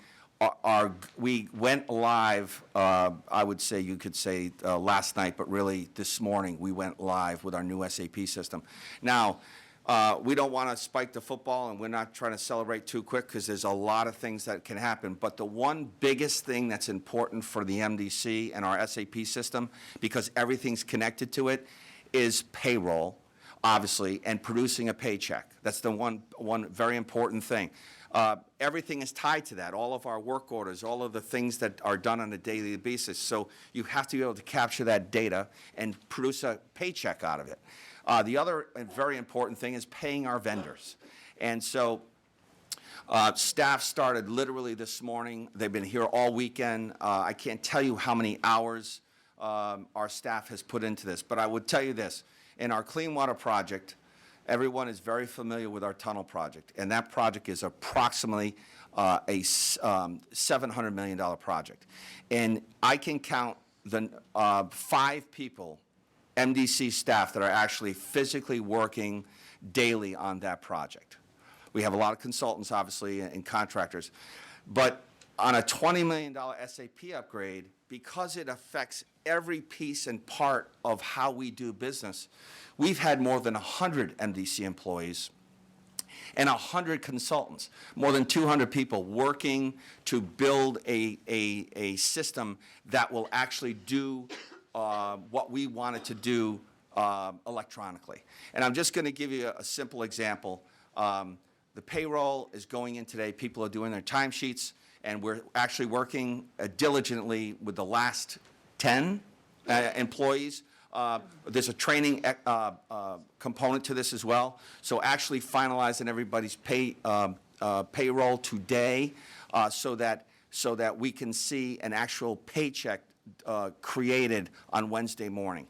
went live, I would say, you could say last night, but really this morning we went live with our new SAP system. Now, we don't want to spike the football, and we're not trying to celebrate too quick because there's a lot of things that can happen. But the one biggest thing that's important for the MDC and our SAP system, because everything's connected to it, is payroll, obviously, and producing a paycheck. That's the one very important thing. Everything is tied to that, all of our work orders, all of the things that are done on a daily basis. So you have to be able to capture that data and produce a paycheck out of it. The other very important thing is paying our vendors. And so staff started literally this morning. They've been here all weekend. I can't tell you how many hours our staff has put into this, but I would tell you this. In our clean water project, everyone is very familiar with our tunnel project, and that project is approximately a $700 million project. And I can count the 5 people, MDC staff, that are actually physically working daily on that project. We have a lot of consultants, obviously, and contractors. But on a $20 million SAP upgrade, because it affects every piece and part of how we do business, we've had more than 100 MDC employees and 100 consultants, more than 200 people working to build a system that will actually do what we wanted to do electronically. And I'm just going to give you a simple example. The payroll is going in today. People are doing their timesheets, and we're actually working diligently with the last 10 employees. There's a training component to this as well. So actually finalizing everybody's payroll today so that we can see an actual paycheck created on Wednesday morning.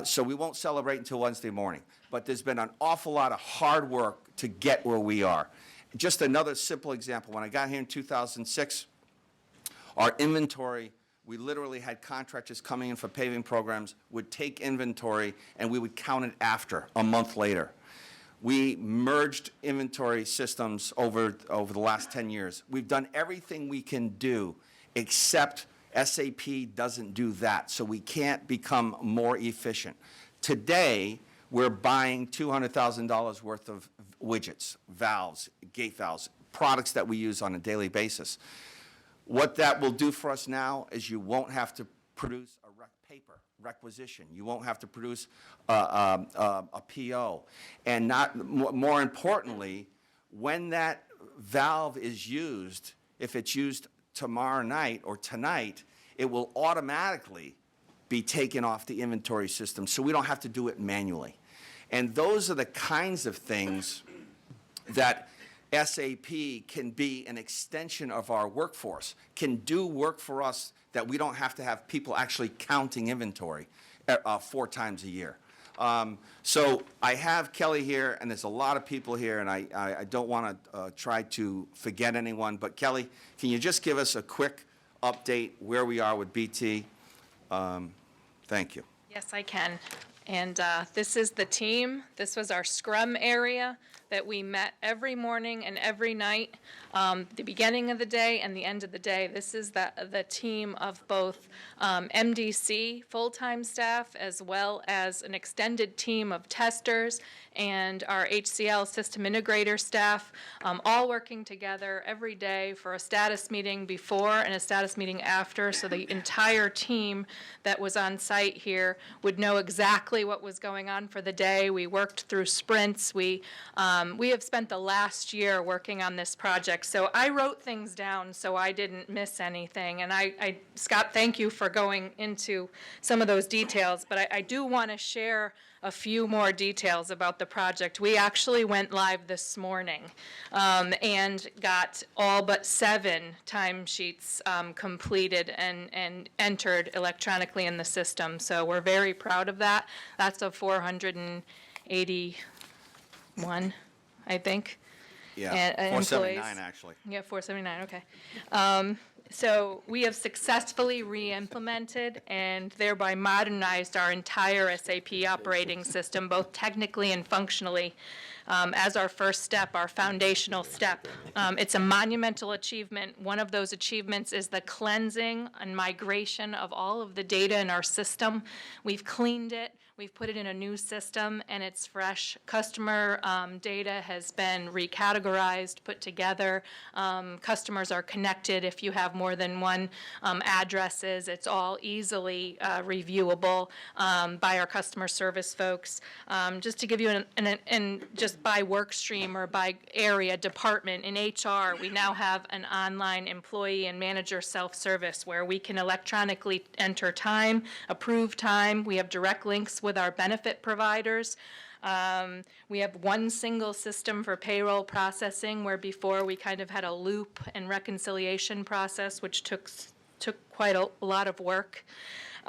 So we won't celebrate until Wednesday morning. But there's been an awful lot of hard work to get where we are. Just another simple example. When I got here in 2006, our inventory, we literally had contractors coming in for paving programs, would take inventory, and we would count it after, a month later. We merged inventory systems over the last 10 years. We've done everything we can do, except SAP doesn't do that, so we can't become more efficient. Today, we're buying $200,000 worth of widgets, valves, gate valves, products that we use on a daily basis. What that will do for us now is you won't have to produce a requisition. You won't have to produce a PO. And more importantly, when that valve is used, if it's used tomorrow night or tonight, it will automatically be taken off the inventory system, so we don't have to do it manually. And those are the kinds of things that SAP can be an extension of our workforce, can do work for us that we don't have to have people actually counting inventory 4 times a year. So I have Kelly here, and there's a lot of people here, and I don't want to try to forget anyone, but Kelly, can you just give us a quick update where we are with BT? Thank you. Yes, I can. And this is the team. This was our scrum area that we met every morning and every night, the beginning of the day and the end of the day. This is the team of both MDC full-time staff as well as an extended team of testers and our HCL system integrator staff, all working together every day for a status meeting before and a status meeting after, so the entire team that was on site here would know exactly what was going on for the day. We worked through sprints. We have spent the last year working on this project, so I wrote things down so I didn't miss anything. And Scott, thank you for going into some of those details, but I do want to share a few more details about the project. We actually went live this morning and got all but 7 timesheets completed and entered electronically in the system. So we're very proud of that. That's a 481, I think. Yeah, 479 actually. Yeah, 479, okay. So we have successfully re-implemented and thereby modernized our entire SAP operating system, both technically and functionally, as our first step, our foundational step. It's a monumental achievement. One of those achievements is the cleansing and migration of all of the data in our system. We've cleaned it. We've put it in a new system, and it's fresh. Customer data has been recategorized, put together. Customers are connected if you have more than one addresses. It's all easily reviewable by our customer service folks. Just to give you just by work stream or by area department, in HR, we now have an online employee and manager self-service where we can electronically enter time, approve time. We have direct links with our benefit providers. We have one single system for payroll processing, where before we kind of had a loop and reconciliation process, which took quite a lot of work.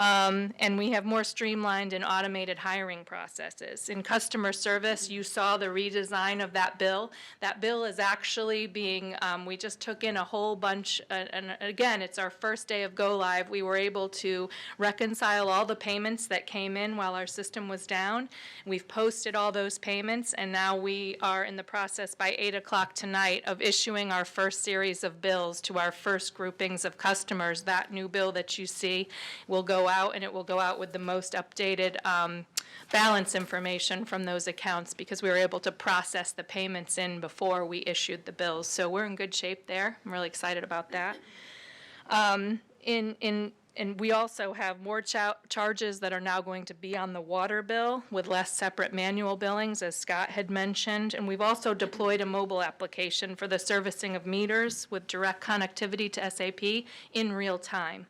And we have more streamlined and automated hiring processes. In customer service, you saw the redesign of that bill. That bill is actually being, we just took in a whole bunch, and again, it's our first day of go live. We were able to reconcile all the payments that came in while our system was down. We've posted all those payments, and now we are in the process by 8 o'clock tonight of issuing our first series of bills to our first groupings of customers. That new bill that you see will go out, and it will go out with the most updated balance information from those accounts, because we were able to process the payments in before we issued the bills. So we're in good shape there. I'm really excited about that. And we also have more charges that are now going to be on the water bill with less separate manual billings, as Scott had mentioned. And we've also deployed a mobile application for the servicing of meters with direct connectivity to SAP in real time.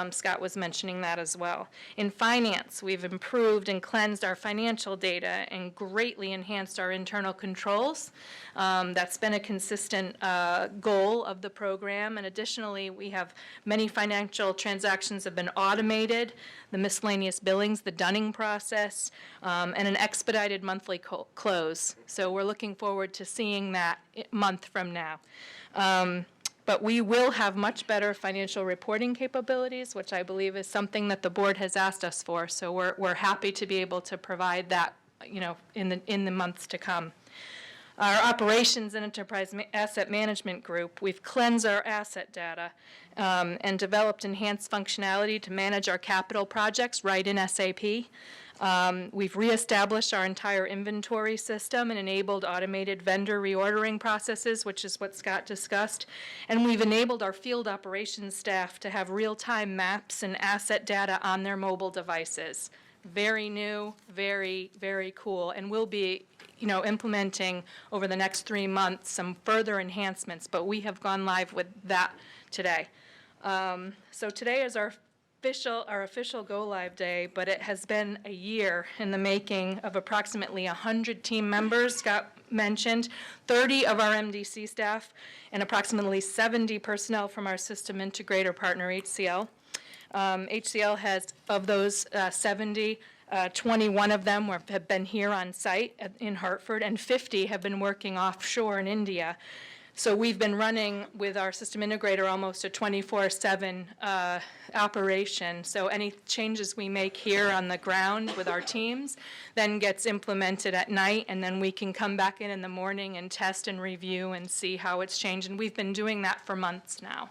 Scott was mentioning that as well. In finance, we've improved and cleansed our financial data and greatly enhanced our internal controls. That's been a consistent goal of the program. And additionally, we have many financial transactions have been automated, the miscellaneous billings, the dunning process, and an expedited monthly close. So we're looking forward to seeing that month from now. But we will have much better financial reporting capabilities, which I believe is something that the board has asked us for. So we're happy to be able to provide that, in the months to come. Our operations and enterprise asset management group, we've cleansed our asset data and developed enhanced functionality to manage our capital projects right in SAP. We've reestablished our entire inventory system and enabled automated vendor reordering processes, which is what Scott discussed. And we've enabled our field operations staff to have real-time maps and asset data on their mobile devices. Very new, very, very cool, and we'll be implementing over the next 3 months some further enhancements, but we have gone live with that today. So today is our official go live day, but it has been a year in the making of approximately 100 team members. Scott mentioned 30 of our MDC staff and approximately 70 personnel from our system integrator partner HCL. HCL has, of those 70, 21 of them have been here on site in Hartford, and 50 have been working offshore in India. So we've been running with our system integrator almost a 24/7 operation. So any changes we make here on the ground with our teams then gets implemented at night, and then we can come back in the morning and test and review and see how it's changed. And we've been doing that for months now.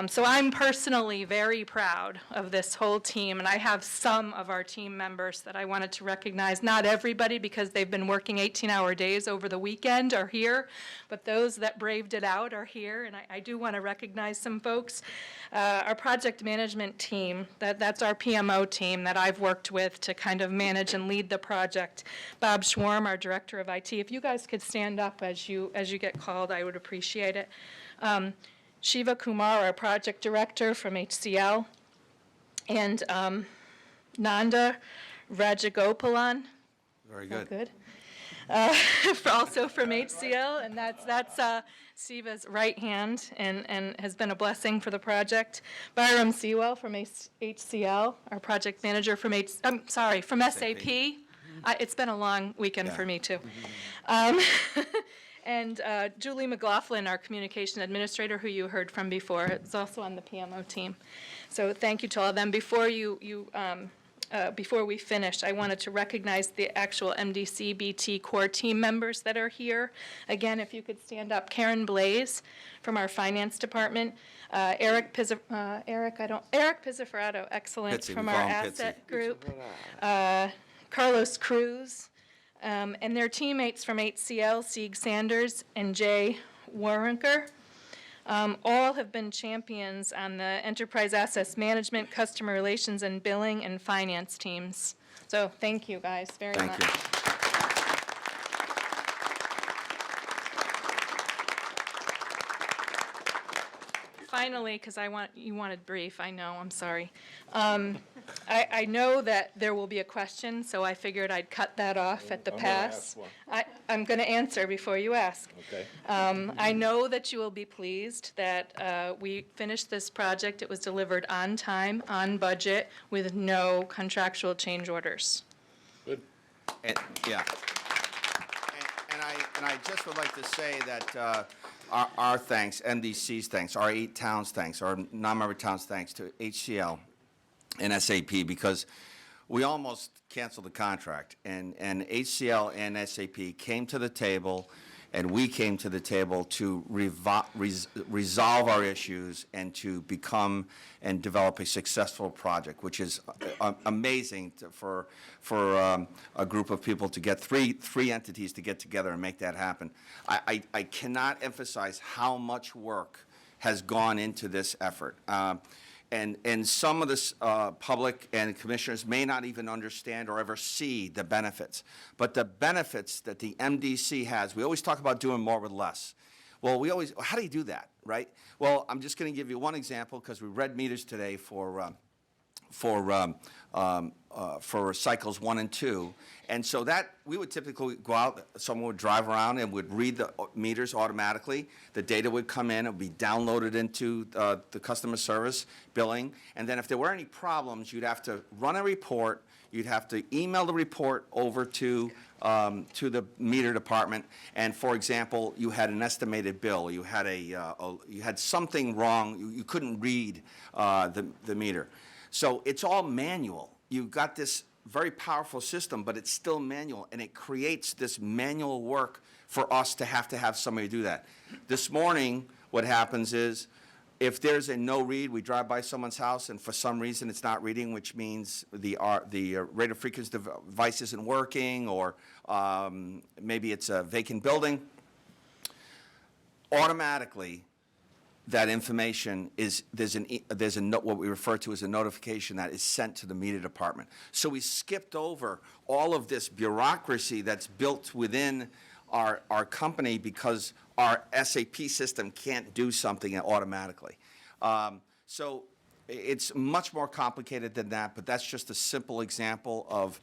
So I'm personally very proud of this whole team, and I have some of our team members that I wanted to recognize. Not everybody, because they've been working 18-hour days over the weekend, are here, but those that braved it out are here, and I do want to recognize some folks. Our project management team, that's our PMO team that I've worked with to kind of manage and lead the project. Bob Schwarm, our director of IT. If you guys could stand up as you get called, I would appreciate it. Shiva Kumar, our project director from HCL, and Nanda Rajagopalan. Very good. Good. Also from HCL, and that's Shiva's right hand, and has been a blessing for the project. Byram Sewell from HCL, our project manager from from SAP. It's been a long weekend for me too. And Julie McLaughlin, our communication administrator, who you heard from before, is also on the PMO team. So thank you to all of them. Before we finish, I wanted to recognize the actual MDC BT core team members that are here. Again, if you could stand up, Karen Blaze from our finance department, Eric Pizziferrato, excellent, Pizzi, from we our call him asset group, Carlos Cruz. And their teammates from HCL, Sieg Sanders and Jay Warrenker, all have been champions on the enterprise assets management, customer relations, and billing and finance teams. So thank you guys very much. Thank you. Finally, because you wanted brief, I know, I'm sorry. I know that there will be a question, so I figured I'd cut that off at the pass. I'm going to answer before you ask. Okay. I know that you will be pleased that we finished this project. It was delivered on time, on budget, with no contractual change orders. Good. And, yeah. And I just would like to say that our thanks, MDC's thanks, our 8 towns' thanks, our non-member towns' thanks to HCL and SAP, because we almost canceled the contract. And HCL and SAP came to the table, and we came to the table to resolve our issues and to become and develop a successful project, which is amazing for a group of people to get three entities to get together and make that happen. I cannot emphasize how much work has gone into this effort. And some of this public and commissioners may not even understand or ever see the benefits. But the benefits that the MDC has, we always talk about doing more with less. Well, how do you do that, right? Well, I'm just going to give you one example, because we read meters today for cycles 1 and 2. And so that, we would typically go out, someone would drive around and would read the meters automatically. The data would come in, it would be downloaded into the customer service billing. And then if there were any problems, you'd have to run a report, you'd have to email the report over to the meter department. And for example, you had an estimated bill, you had you had something wrong, you couldn't read the meter. So it's all manual. You've got this very powerful system, but it's still manual, and it creates this manual work for us to have somebody do that. This morning, what happens is, if there's a no read, we drive by someone's house, and for some reason it's not reading, which means the radio frequency device isn't working, or maybe it's a vacant building, automatically, that information is, there's a note, what we refer to as a notification that is sent to the meter department. So we skipped over all of this bureaucracy that's built within our company because our SAP system can't do something automatically. So it's much more complicated than that, but that's just a simple example of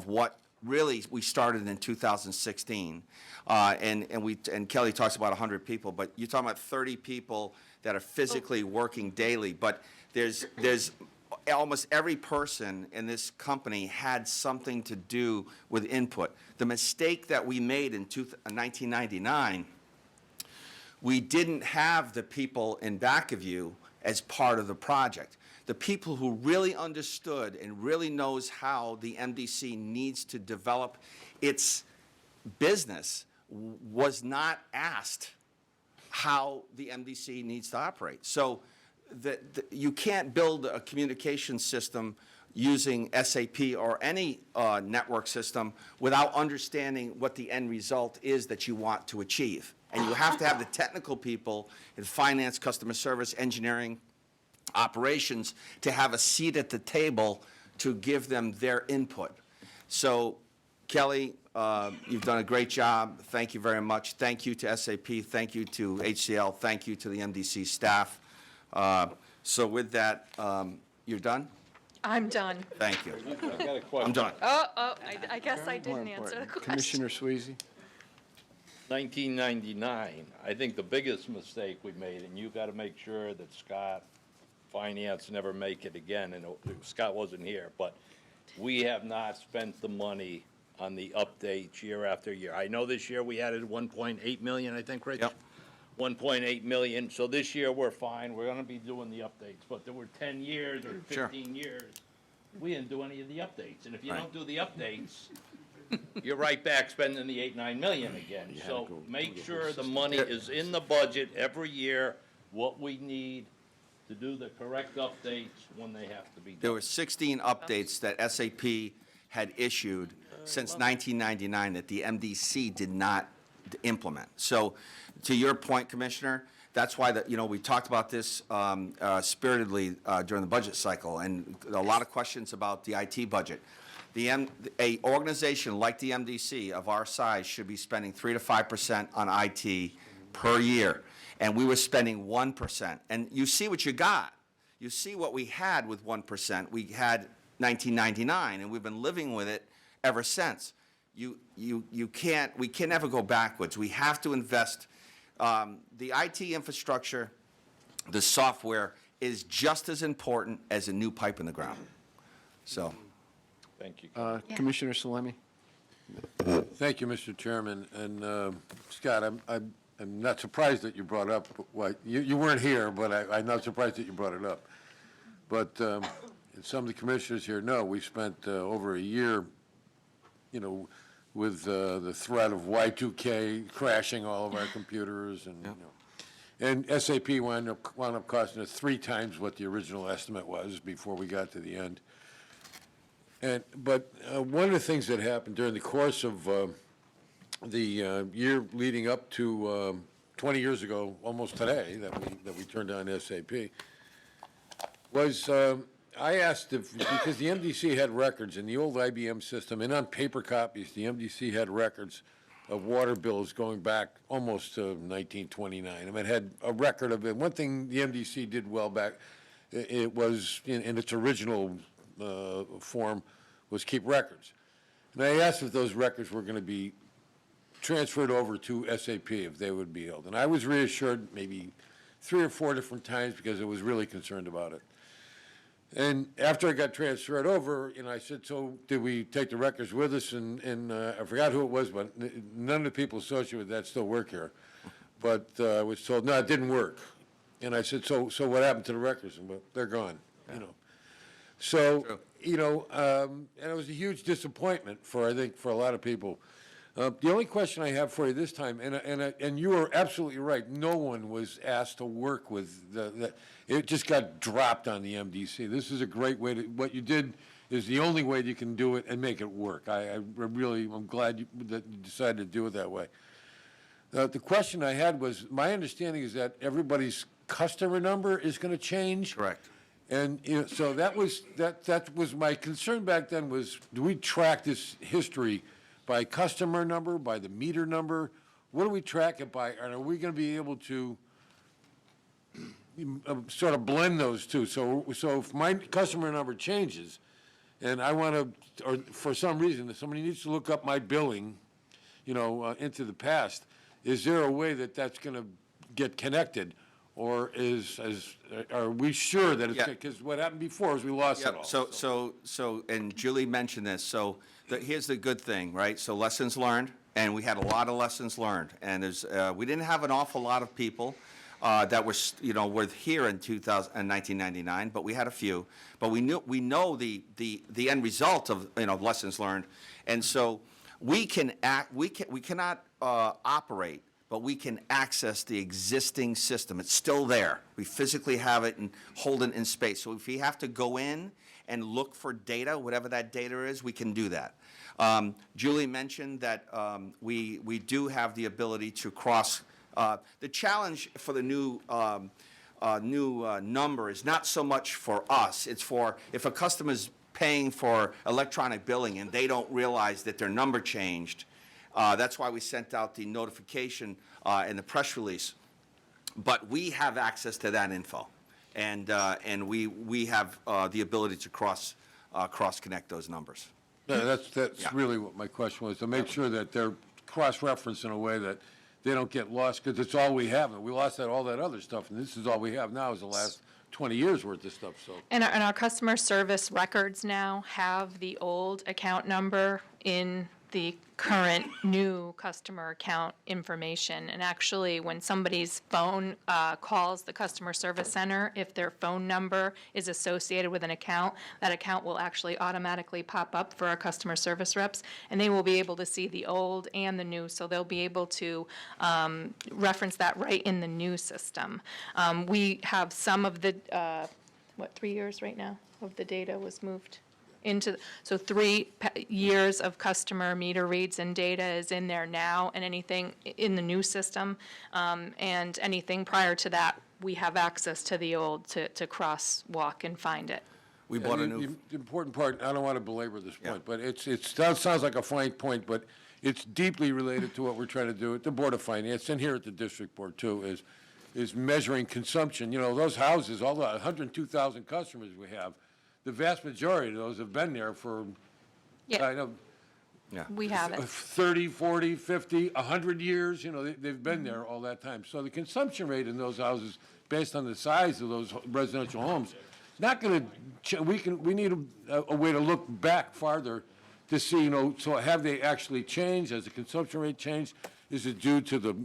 what really we started in 2016. And Kelly talks about 100 people, but you're talking about 30 people that are physically working daily. But there's almost every person in this company had something to do with input. The mistake that we made in 1999, we didn't have the people in back of you as part of the project. The people who really understood and really knows how the MDC needs to develop its business was not asked how the MDC needs to operate. So you can't build a communication system using SAP or any network system without understanding what the end result is that you want to achieve. And you have to have the technical people in finance, customer service, engineering, operations to have a seat at the table to give them their input. So, Kelly, you've done a great job. Thank you very much. Thank you to SAP. Thank you to HCL. Thank you to the MDC staff. So with that, you're done? I'm done. Thank you. I got a question. I'm done. I guess I didn't answer the question. Commissioner Sweezy? 1999, I think the biggest mistake we made, and you got to make sure that Scott, Finance, never make it again, and Scott wasn't here, but we have not spent the money on the updates year after year. I know this year we added 1.8 million, I think, Rich? Yep. 1.8 million, so this year we're fine, we're going to be doing the updates, but there were 10 years or 15 years, we didn't do any of the updates, and if you don't do the updates, you're right back spending the 8-9 million again. So make sure the money is in the budget every year, what we need to do the correct updates when they have to be done. There were 16 updates that SAP had issued since 1999 that the MDC did not implement. So to your point, Commissioner, that's why we talked about this spiritedly during the budget cycle, and a lot of questions about the IT budget. A organization like the MDC of our size should be spending 3 to 5% on IT per year, and we were spending 1%. And you see what you got. You see what we had with 1%. We had 1999, and we've been living with it ever since. We can never go backwards. We have to invest. The IT infrastructure, the software, is just as important as a new pipe in the ground. So. Thank you. Commissioner Salemi? Thank you, Mr. Chairman. And Scott, I'm not surprised that you brought up, you weren't here, but I'm not surprised that you brought it up. But some of the commissioners here know we spent over a year, with the threat of Y2K crashing all of our computers, and SAP wound up costing us 3 times what the original estimate was before we got to the end. But one of the things that happened during the course of the year leading up to 20 years ago, almost today, that we turned on SAP, was I asked because the MDC had records in the old IBM system, and on paper copies, the MDC had records of water bills going back almost to 1929. I mean, it had a record of it. One thing the MDC did well back, it was in its original form, was keep records. And I asked if those records were going to be transferred over to SAP, if they would be held. And I was reassured maybe 3 or 4 different times because I was really concerned about it. And after I got transferred over, I said, so did we take the records with us? And I forgot who it was, but none of the people associated with that still work here. But I was told, no, it didn't work. And I said, so what happened to the records? And, well, they're gone, So, and it was a huge disappointment I think, for a lot of people. The only question I have for you this time, and you are absolutely right, no one was asked to work with it just got dropped on the MDC. This is a great way what you did is the only way you can do it and make it work. I'm glad that you decided to do it that way. The question I had was, my understanding is that everybody's customer number is going to change. Correct. And so that was my concern back then was, do we track this history by customer number, by the meter number? What do we track it by? And are we going to be able to sort of blend those two? So if my customer number changes and I want to, or for some reason, if somebody needs to look up my billing, into the past, is there a way that that's going to get connected? Or are we sure that it's, Yeah. because what happened before is we lost it Yep, all. so, and Julie mentioned this, so here's the good thing, right? So lessons learned, and we had a lot of lessons learned. And we didn't have an awful lot of people that were here in 1999, but we had a few. But we know the end result of, lessons learned. And so we cannot operate, but we can access the existing system. It's still there. We physically have it and hold it in space. So if we have to go in and look for data, whatever that data is, we can do that. Julie mentioned that we do have the ability to cross. The challenge for the new number is not so much for us. It's for if a customer's paying for electronic billing and they don't realize that their number changed. That's why we sent out the notification and the press release. But we have access to that info, and we have the ability to cross connect those numbers. Yeah, that's Yeah. really what my question was, to make sure that they're cross-referenced in a way that they don't get lost, because it's all we have. And we lost all that other stuff, and this is all we have now is the last 20 years worth of stuff, so. And our customer service records now have the old account number in the current new customer account information. And actually, when somebody's phone calls the customer service center, if their phone number is associated with an account, that account will actually automatically pop up for our customer service reps, and they will be able to see the old and the new, so they'll be able to reference that right in the new system. We have some of the, 3 years right now of the data was moved into, so 3 years of customer meter reads and data is in there now, and anything in the new system, and anything prior to that, we have access to the old to crosswalk and find it. We bought a new. The important part, I don't want to belabor this point, but it sounds like a fine point, but it's deeply related to what we're trying to do at the Board of Finance and here at the District Board too, is measuring consumption. Those houses, all the 102,000 customers we have, the vast majority of those have been there for, Yeah, we have it. 30, 40, 50, 100 years, they've been there all that time. So the consumption rate in those houses, based on the size of those residential homes, not going to, we need a way to look back farther to see, so have they actually changed? Has the consumption rate changed? Is it due to the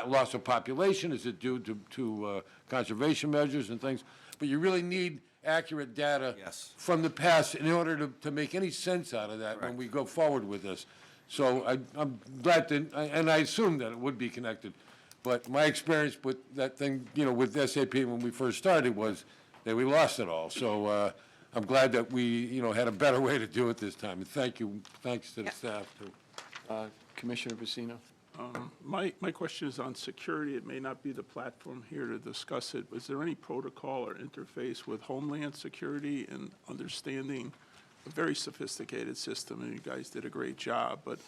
loss of population? Is it due to conservation measures and things? But you really need accurate data from the past in order to make any sense out of that when we go forward with this. So I'm glad and I assume that it would be connected. But my experience with that thing, with SAP when we first started was that we lost it all. So I'm glad that we, had a better way to do it this time. And thanks to the staff too. Commissioner Vecino? My question is on security. It may not be the platform here to discuss it, but is there any protocol or interface with Homeland Security in understanding a very sophisticated system? And you guys did a great job, but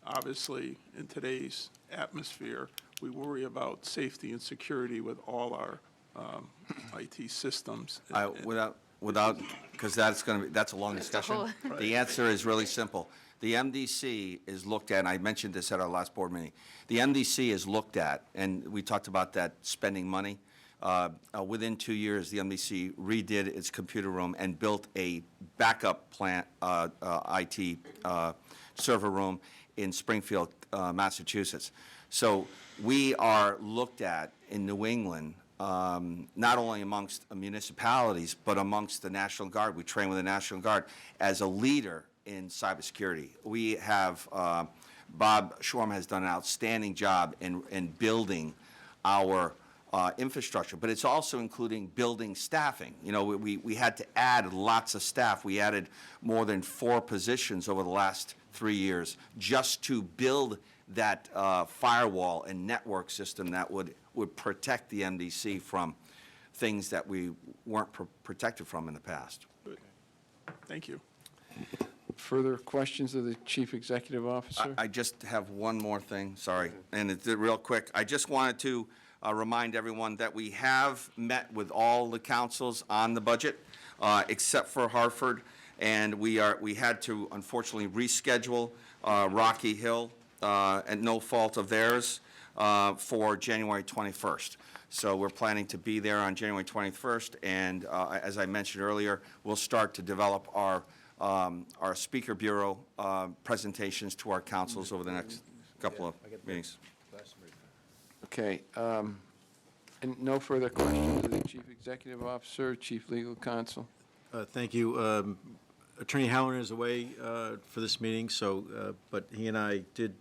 obviously in today's atmosphere, we worry about safety and security with all our IT systems. Without, because that's a long discussion. The answer is really simple. The MDC is looked at, and I mentioned this at our last board meeting. The MDC is looked at, and we talked about that spending money. Within 2 years, the MDC redid its computer room and built a backup plant IT server room in Springfield, Massachusetts. So we are looked at in New England, not only amongst municipalities, but amongst the National Guard. We train with the National Guard as a leader in cybersecurity. We have, Bob Shorm has done an outstanding job in building our infrastructure, but it's also including building staffing. We had to add lots of staff. We added more than 4 positions over the last 3 years just to build that firewall and network system that would protect the MDC from things that we weren't protected from in the past. Good. Thank you. Further questions of the Chief Executive Officer? I just have one more thing, sorry, and it's real quick. I just wanted to remind everyone that we have met with all the councils on the budget, except for Hartford, and we had to unfortunately reschedule Rocky Hill at no fault of theirs for January 21st. So we're planning to be there on January 21st, and as I mentioned earlier, we'll start to develop our speaker bureau presentations to our councils over the next couple of meetings. Okay, and no further questions of the Chief Executive Officer, Chief Legal Counsel? Thank you. Attorney Halloran is away for this meeting, so, but he and I did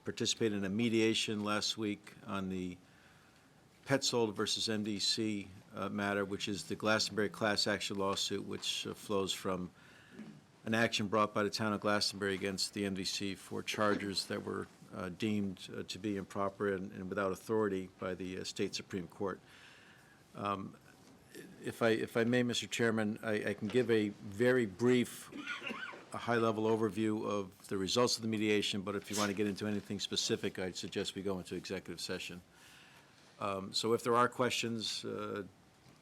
participate in a mediation last week on the Petzold versus MDC matter, which is the Glastonbury class action lawsuit, which flows from an action brought by the town of Glastonbury against the MDC for charges that were deemed to be improper and without authority by the state Supreme Court. If I may, Mr. Chairman, I can give a very brief, a high-level overview of the results of the mediation, but if you want to get into anything specific, I'd suggest we go into executive session. So if there are questions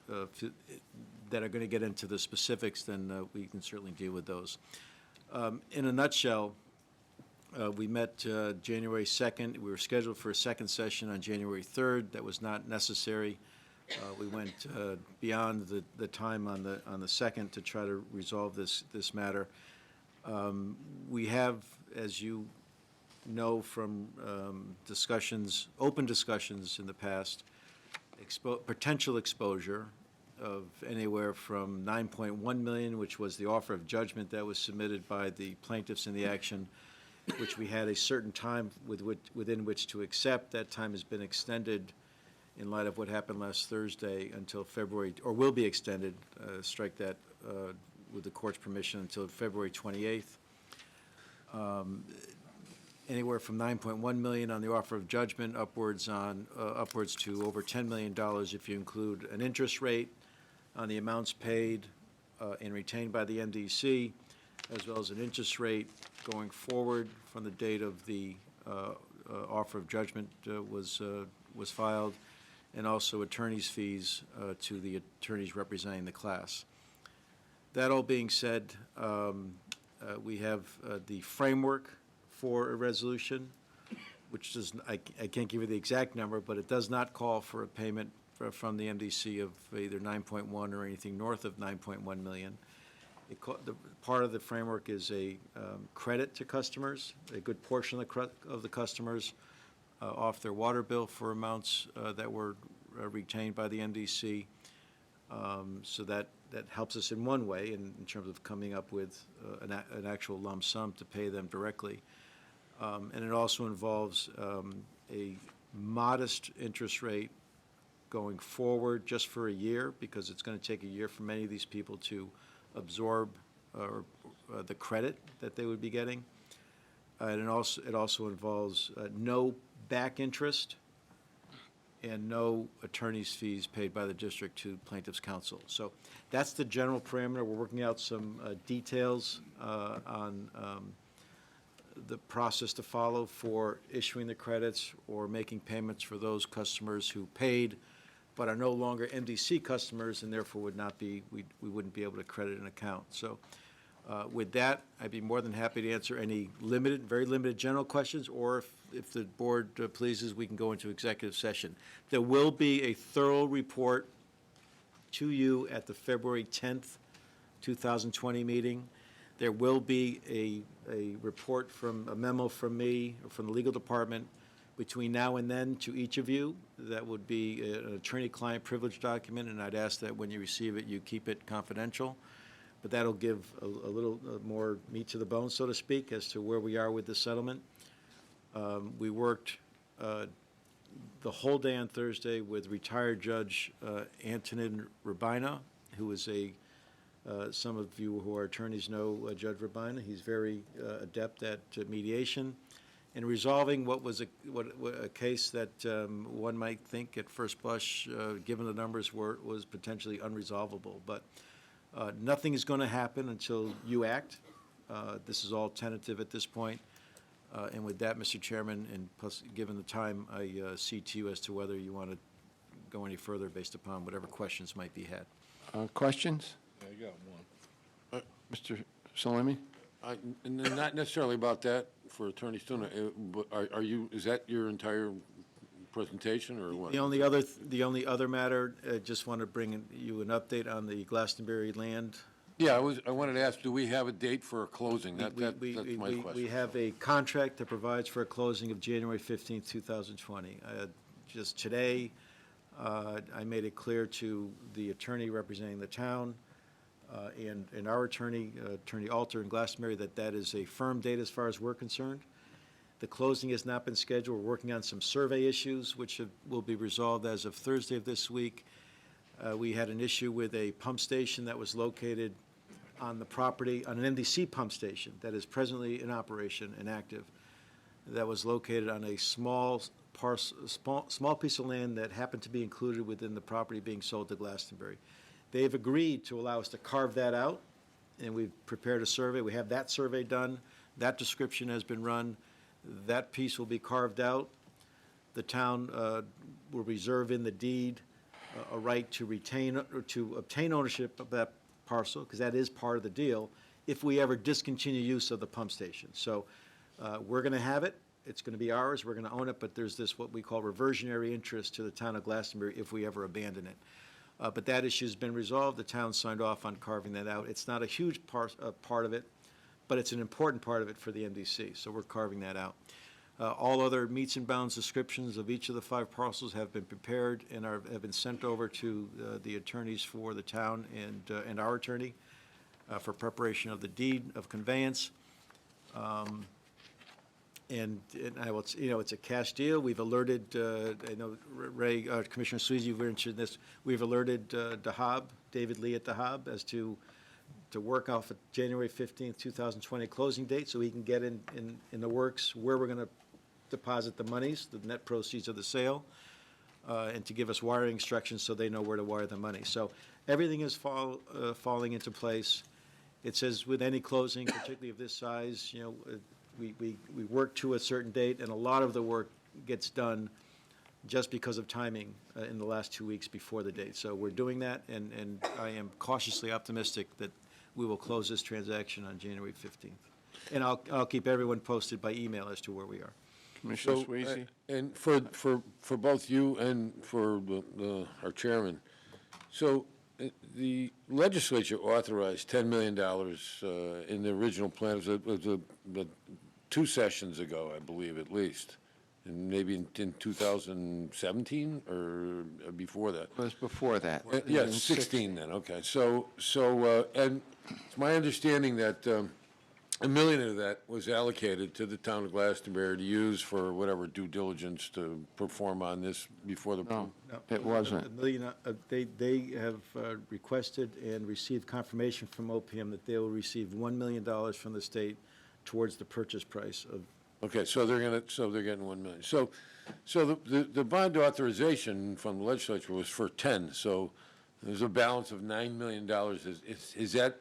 that are going to get into the specifics, then we can certainly deal with those. In a nutshell, we met January 2nd. We were scheduled for a second session on January 3rd. That was not necessary. We went beyond the time on the 2nd to try to resolve this matter. We have, as you know from discussions, open discussions in the past, potential exposure of anywhere from $9.1 million, which was the offer of judgment that was submitted by the plaintiffs in the action, which we had a certain time within which to accept. That time has been extended in light of what happened last Thursday until February, or will be extended, strike that with the court's permission, until February 28th. Anywhere from $9.1 million on the offer of judgment upwards to over $10 million if you include an interest rate on the amounts paid and retained by the MDC, as well as an interest rate going forward from the date of the offer of judgment was filed, and also attorney's fees to the attorneys representing the class. That all being said, we have the framework for a resolution, which does, I can't give you the exact number, but it does not call for a payment from the MDC of either 9.1 or anything north of 9.1 million. Part of the framework is a credit to customers. A good portion of the customers off their water bill for amounts that were retained by the MDC. So that helps us in one way in terms of coming up with an actual lump sum to pay them directly. And it also involves a modest interest rate going forward just for a year, because it's going to take a year for many of these people to absorb the credit that they would be getting. And it also involves no back interest and no attorney's fees paid by the district to plaintiff's counsel. So that's the general parameter. We're working out some details on the process to follow for issuing the credits or making payments for those customers who paid but are no longer MDC customers and therefore would not be, we wouldn't be able to credit an account. So with that, I'd be more than happy to answer any very limited general questions, or if the board pleases, we can go into executive session. There will be a thorough report to you at the February 10th, 2020 meeting. There will be a report a memo from me, or from the legal department, between now and then to each of you. That would be an attorney-client privilege document, and I'd ask that when you receive it, you keep it confidential. But that'll give a little more meat to the bone, so to speak, as to where we are with the settlement. We worked the whole day on Thursday with retired Judge Antonin Rabina, who is some of you who are attorneys know Judge Rabina. He's very adept at mediation and resolving what was a case that one might think at first blush, given the numbers, was potentially unresolvable. But nothing is going to happen until you act. This is all tentative at this point. And with that, Mr. Chairman, and plus, given the time, I cede to you as to whether you want to go any further based upon whatever questions might be had. Questions? I got one. Mr. Salemi? Not necessarily about that for Attorney Stuna, but is that your entire presentation, or what? The only other matter, just want to bring you an update on the Glastonbury land. Yeah, I wanted to ask, do we have a date for a closing? That's my question. We have a contract that provides for a closing of January 15th, 2020. Just today, I made it clear to the attorney representing the town and our attorney, Attorney Alter in Glastonbury, that that is a firm date as far as we're concerned. The closing has not been scheduled. We're working on some survey issues, which will be resolved as of Thursday of this week. We had an issue with a pump station that was located on the property, on an MDC pump station that is presently in operation and active, that was located on a small piece of land that happened to be included within the property being sold to Glastonbury. They've agreed to allow us to carve that out, and we've prepared a survey. We have that survey done. That description has been run. That piece will be carved out. The town will reserve in the deed a right to retain or to obtain ownership of that parcel, because that is part of the deal, if we ever discontinue use of the pump station. So we're going to have it. It's going to be ours. We're going to own it, but there's this what we call reversionary interest to the town of Glastonbury if we ever abandon it. But that issue's been resolved. The town signed off on carving that out. It's not a huge part of it, but it's an important part of it for the MDC, so we're carving that out. All other meets and bounds descriptions of each of the 5 parcels have been prepared and have been sent over to the attorneys for the town and our attorney for preparation of the deed of conveyance. And I will, it's a cash deal. We've alerted, I know Ray, Commissioner Sweezy, you've mentioned this. We've alerted DeHaab, David Lee at DeHaab, as to work off a January 15th, 2020 closing date, so he can get in the works where we're going to deposit the monies, the net proceeds of the sale, and to give us wiring instructions so they know where to wire the money. So everything is falling into place. It says with any closing, particularly of this size, we work to a certain date, and a lot of the work gets done just because of timing in the last 2 weeks before the date. So we're doing that, and I am cautiously optimistic that we will close this transaction on January 15th. And I'll keep everyone posted by email as to where we are. Commissioner Sweezy? And for both you and for our chairman, so the legislature authorized $10 million in the original plan. It was 2 sessions ago, I believe, at least. And maybe in 2017 or before that? It was before that. Yeah, 16 then, okay. So and it's my understanding that $1 million of that was allocated to the town of Glastonbury to use for whatever due diligence to perform on this before the. No, it wasn't. $1 million, they have requested and received confirmation from OPM that they will receive $1 million from the state towards the purchase price of. Okay, so they're getting 1 million. So the bond authorization from the legislature was for 10, so there's a balance of $9 million. Is that,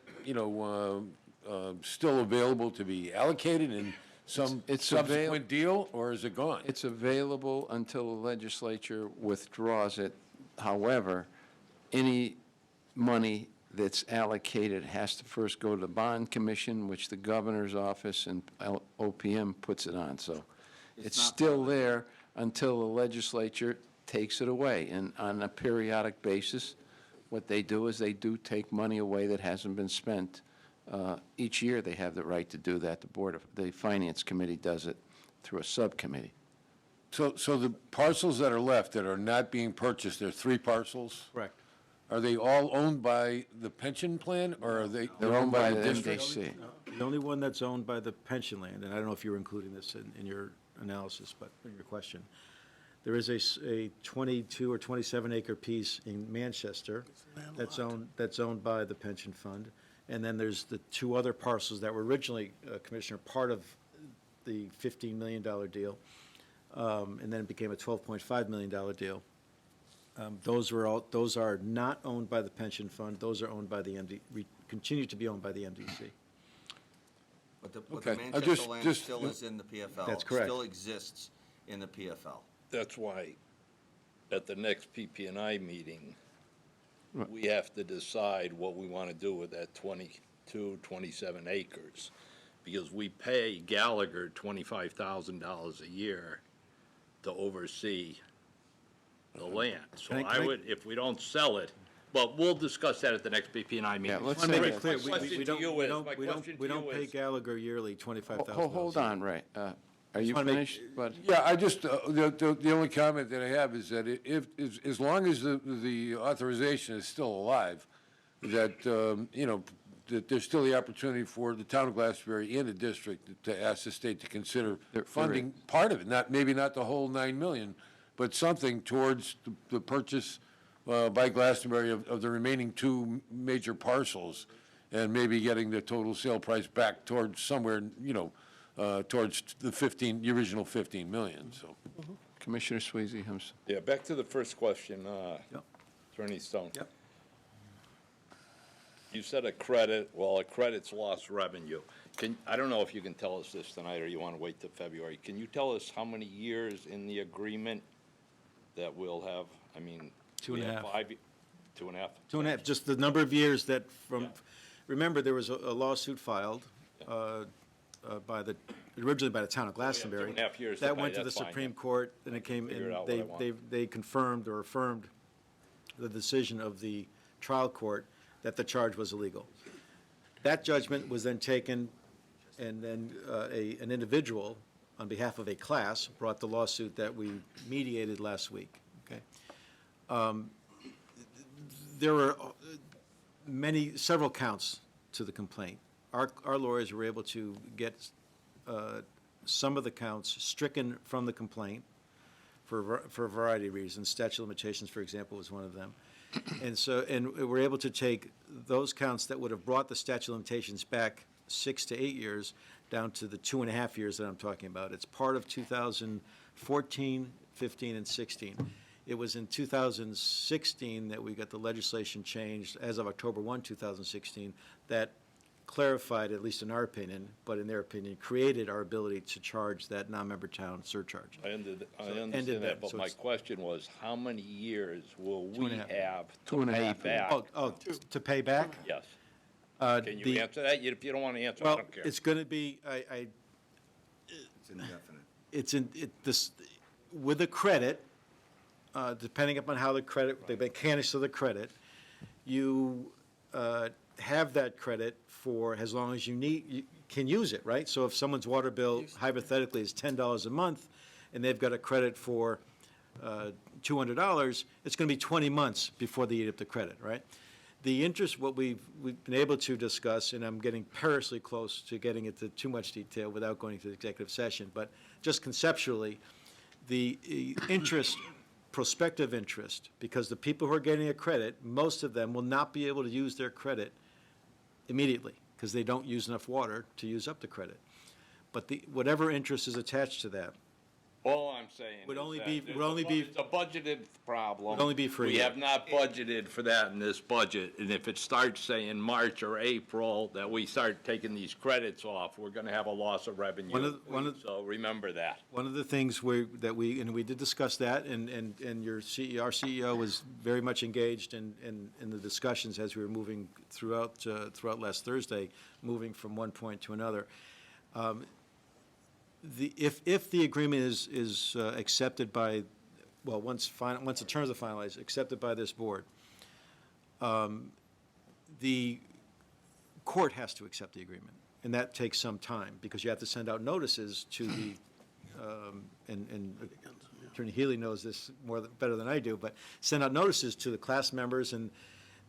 still available to be allocated in some subsequent deal, or is it gone? It's available until the legislature withdraws it. However, any money that's allocated has to first go to the bond commission, which the governor's office and OPM puts it on. So it's still there until the legislature takes it away. And on a periodic basis, what they do is they do take money away that hasn't been spent. Each year they have the right to do that. The Finance Committee does it through a subcommittee. So the parcels that are left that are not being purchased, there are 3 parcels? Correct. Are they all owned by the pension plan, or are they? They're owned by the district? MDC. The only one that's owned by the pension land, and I don't know if you're including this in your analysis, but in your question, there is a 22 or 27 acre piece in Manchester that's owned by the pension fund. And then there's the 2 other parcels that were originally, Commissioner, part of the $15 million deal, and then it became a $12.5 million deal. Those are not owned by the pension fund. Those are owned by the continue to be owned by the MDC. But the Okay. Manchester land still is in the PFL. That's correct. It still exists in the PFL. That's why at the next PP&I meeting, we have to decide what we want to do with that 22, 27 acres. Because we pay Gallagher $25,000 a year to oversee the land. So Can I- I can I- would, if we don't sell it, but we'll discuss that at the next BPNI meeting. Yeah, let's I want to say make that. it clear, My question to you is, my question we to don't you pay is- Gallagher yearly $25,000. Hold on, Ray. Are you wanna make- finished, bud? Yeah, I just, the only comment that I have is that as long as the authorization is still alive, that, that there's still the opportunity for the town of Glastonbury and the district to ask the state to consider There funding part of it, maybe not the whole 9 million, but something towards the purchase by Glastonbury of the remaining 2 major parcels, and maybe getting the total sale price back towards somewhere, towards the original 15 million, so. Commissioner Sweezy Himson. Yeah, back to the first question, Attorney Stone. Yep. You said a credit's lost revenue. I don't know if you can tell us this tonight, or you want to wait till February. Can you tell us how many years in the agreement that we'll have? I mean, 2.5. we have 5, 2.5? 2.5, just the number of years that remember, there was a lawsuit filed originally by the town of Glastonbury. 2.5 years to That pay, went to the that's fine, Supreme yeah. Court, and it came, Figured out and what I want. they confirmed or affirmed the decision of the trial court that the charge was illegal. That judgment was then taken, and then an individual, on behalf of a class, brought the lawsuit that we mediated last week, okay? There were several counts to the complaint. Our lawyers were able to get some of the counts stricken from the complaint for a variety of reasons. Statute of limitations, for example, was one of them. And we're able to take those counts that would have brought the statute of limitations back 6 to 8 years down to the 2.5 years that I'm talking about. It's part of 2014, 15, and 16. It was in 2016 that we got the legislation changed, as of October 1, 2016, that clarified, at least in our opinion, but in their opinion, created our ability to charge that non-member town surcharge. I understand that, but my question was, how many years will we 2.5. have to 2.5 pay years. back? To pay back? Yes. Can you The- answer that? If you don't want to answer, I Well, don't care. it's going to be, It's indefinite. with the credit, depending upon how the mechanics of the credit, you have that credit for as long as you can use it, right? So if someone's water bill hypothetically is $10 a month, and they've got a credit for $200, it's going to be 20 months before they eat up the credit, right? The interest, what we've been able to discuss, and I'm getting perilously close to getting into too much detail without going to the executive session, but just conceptually, the interest, prospective interest, because the people who are getting a credit, most of them will not be able to use their credit immediately, because they don't use enough water to use up the credit. But whatever interest is attached to that, All I'm saying Would is only that be- there's would only be- it's a budgeted problem. Would only be for a We year. have not budgeted for that in this budget, and if it starts, say, in March or April, that we start taking these credits off, we're gonna have a loss of revenue. So remember that. one of the things we did discuss that, and your CEO, our CEO was very much engaged in the discussions as we were moving throughout last Thursday, moving from one point to another. If the agreement is accepted by, well, once the terms are finalized, accepted by this board, the court has to accept the agreement, and that takes some time, because you have to send out notices to the, and Attorney Healy knows this better than I do, but send out notices to the class members, and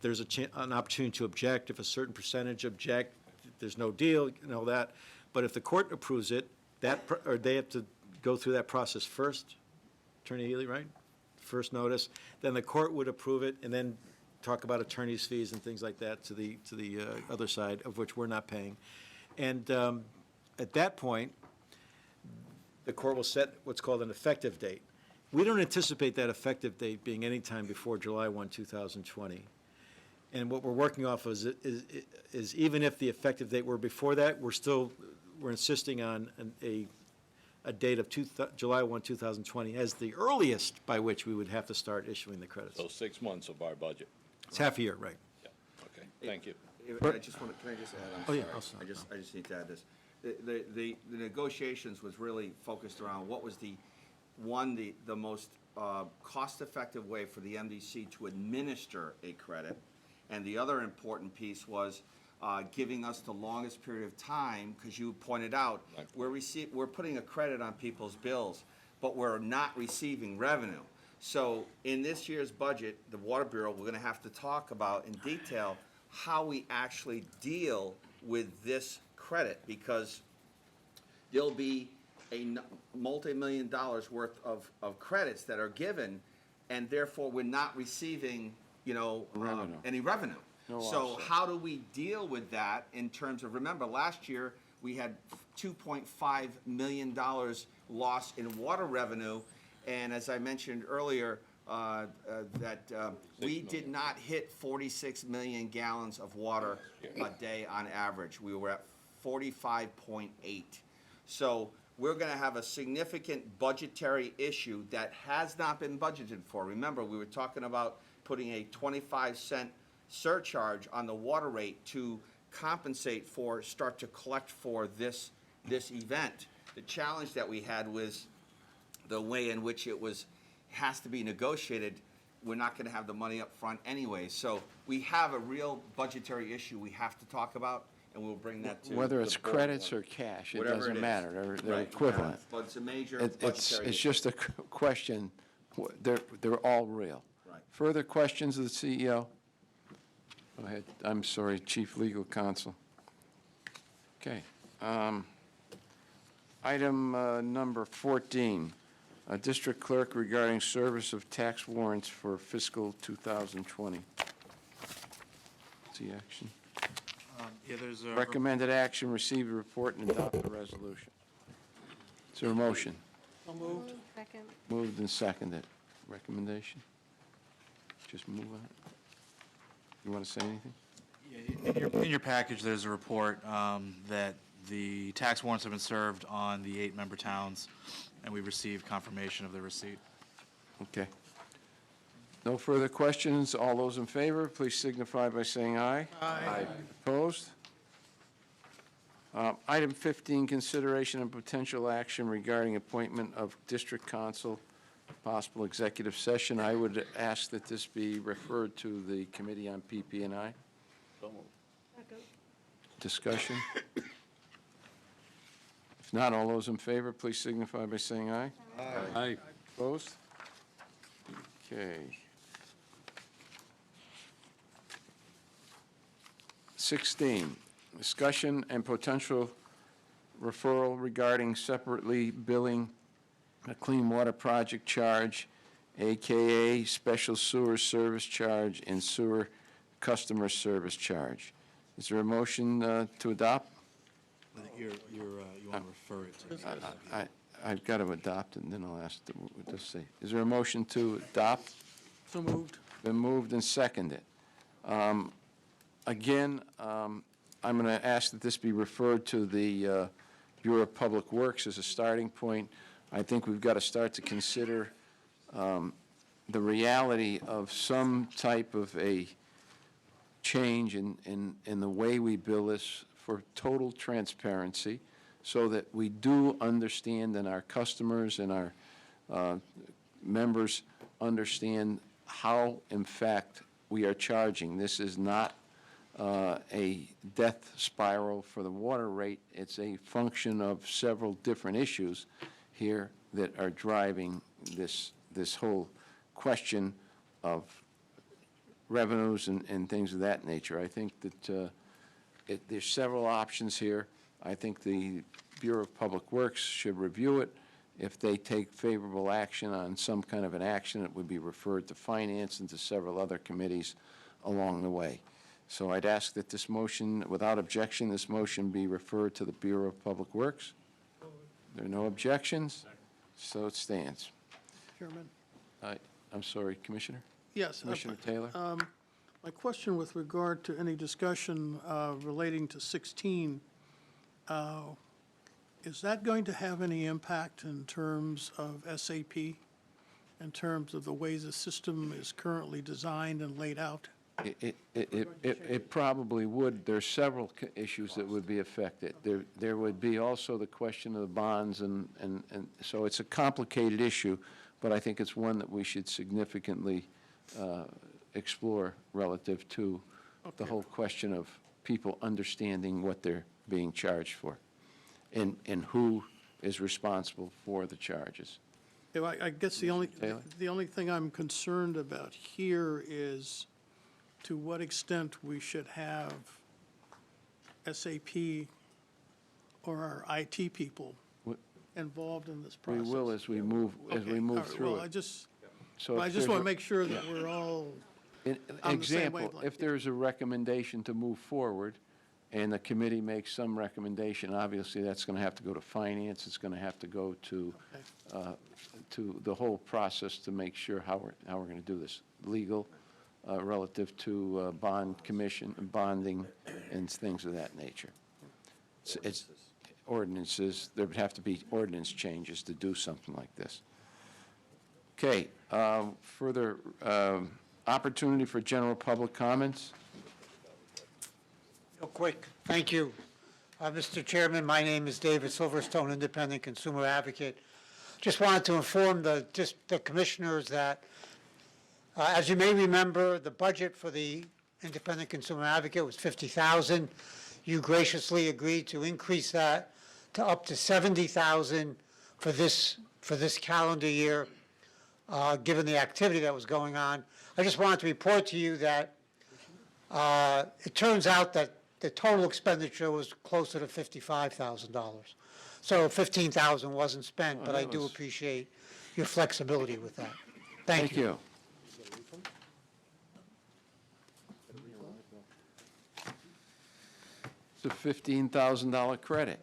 there's an opportunity to object. If a certain percentage object, there's no deal, and all that. But if the court approves it, or they have to go through that process first, Attorney Healy, right? First notice, then the court would approve it, and then talk about attorney's fees and things like that to the other side, of which we're not paying. And at that point, the court will set what's called an effective date. We don't anticipate that effective date being any time before July 1, 2020. And what we're working off of is even if the effective date were before that, we're insisting on a date of July 1, 2020 as the earliest by which we would have to start issuing the credits. So 6 months of our budget. It's half a year, right? Yeah, okay, thank you. I just want to, can I just add, I'm Oh, sorry. yeah, I'll stop. I just need to add this. The negotiations was really focused around what was the the most cost-effective way for the MDC to administer a credit, and the other important piece was giving us the longest period of time, because you pointed out, we're putting a credit on people's bills, but we're not receiving revenue. So in this year's budget, the Water Bureau, we're going to have to talk about in detail how we actually deal with this credit, because there'll be a multi-million dollars worth of credits that are given, and therefore we're not receiving, any revenue. So how do we deal with that in terms of, remember, last year we had $2.5 million loss in water revenue, and as I mentioned earlier, we did not hit 46 million gallons of water a day on average. We were at 45.8. So we're going to have a significant budgetary issue that has not been budgeted for. Remember, we were talking about putting a 25-cent surcharge on the water rate to compensate for, start to collect for this event. The challenge that we had was the way in which it has to be negotiated. We're not going to have the money up front anyway. So we have a real budgetary issue we have to talk about, and we'll bring that to Whether the it's board. credits or cash, it Whatever doesn't it is. matter. They're Right. equivalent. But it's a major It's budgetary issue. just a question, they're all real. Right. Further questions of the CEO? Go ahead. I'm sorry, Chief Legal Counsel. Okay. Item number 14, District Clerk regarding service of tax warrants for fiscal 2020. See action. Yeah, there's a. Recommended action, receive the report and adopt the resolution. Is there a motion? So moved. Second. Moved and seconded. Recommendation? Just move on it. You want to say anything? Yeah, in your package, there's a report that the tax warrants have been served on the 8 member towns, and we received confirmation of the receipt. Okay. No further questions. All those in favor, please signify by saying aye. Aye. Opposed? Item 15, consideration and potential action regarding appointment of district counsel, possible executive session. I would ask that this be referred to the Committee on PP&I. Discussion? If not, all those in favor, please signify by saying aye. Aye. Opposed? Okay. 16, discussion and potential referral regarding separately billing a clean water project charge, AKA special sewer service charge and sewer customer service charge. Is there a motion to adopt? I think you want to refer it to. I've got to adopt it, and then I'll ask, let's see. Is there a motion to adopt? So moved. Been moved and seconded. Again, I'm going to ask that this be referred to the Bureau of Public Works as a starting point. I think we've got to start to consider the reality of some type of a change in the way we bill this for total transparency, so that we do understand and our customers and our members understand how, in fact, we are charging. This is not a death spiral for the water rate. It's a function of several different issues here that are driving this whole question of revenues and things of that nature. I think that there's several options here. I think the Bureau of Public Works should review it. If they take favorable action on some kind of an action, it would be referred to Finance and to several other committees along the way. So I'd ask that this motion, without objection, this motion be referred to the Bureau of Public Works. There are no objections, so it stands. Chairman? I'm sorry, Commissioner? Yes. Commissioner Taylor? My question with regard to any discussion relating to 16, is that going to have any impact in terms of SAP, in terms of the way the system is currently designed and laid out? It probably would. There's several issues that would be affected. There would be also the question of the bonds, and so it's a complicated issue, but I think it's one that we should significantly explore relative to the whole question of people understanding what they're being charged for and who is responsible for the charges. Yeah, I guess the only thing I'm concerned about here is to what extent we should have SAP or our IT people involved in this We process. will as we move, Okay, all right, through well, it. So I if just there's want a- to make sure that we're all An on the same example, wavelength. if there's a recommendation to move forward, and the committee makes some recommendation, obviously, that's going to have to go to finance, it's going to have to go to the whole process to make sure how we're going to do this. Legal, relative to bond commission, bonding, and things of that nature. It's ordinances, there would have to be ordinance changes to do something like this. Okay, further opportunity for general public comments? Real quick, thank you. Mr. Chairman, my name is David Silverstone, Independent Consumer Advocate. Just wanted to inform the commissioners that, as you may remember, the budget for the Independent Consumer Advocate was $50,000. You graciously agreed to increase that to up to $70,000 for this calendar year, given the activity that was going on. I just wanted to report to you that it turns out that the total expenditure was closer to $55,000. So $15,000 wasn't spent, but I do appreciate your flexibility with that. Thank you. It's a $15,000 credit.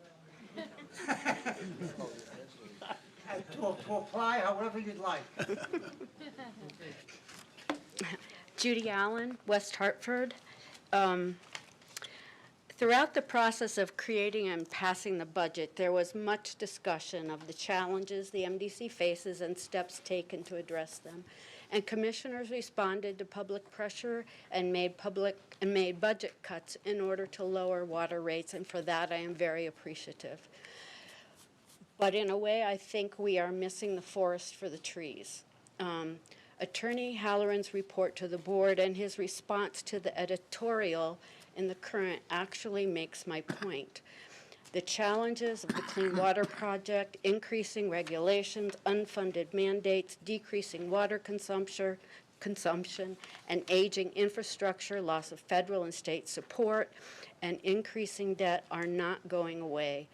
To apply however you'd like. Judy Allen, West Hartford. Throughout the process of creating and passing the budget, there was much discussion of the challenges the MDC faces and steps taken to address them. And commissioners responded to public pressure and made budget cuts in order to lower water rates, and for that I am very appreciative. But in a way, I think we are missing the forest for the trees. Attorney Halloran's report to the board and his response to the editorial in the Current actually makes my point. The challenges of the Clean Water Project, increasing regulations, unfunded mandates, decreasing water consumption, and aging infrastructure, loss of federal and state support, and increasing debt are not going away.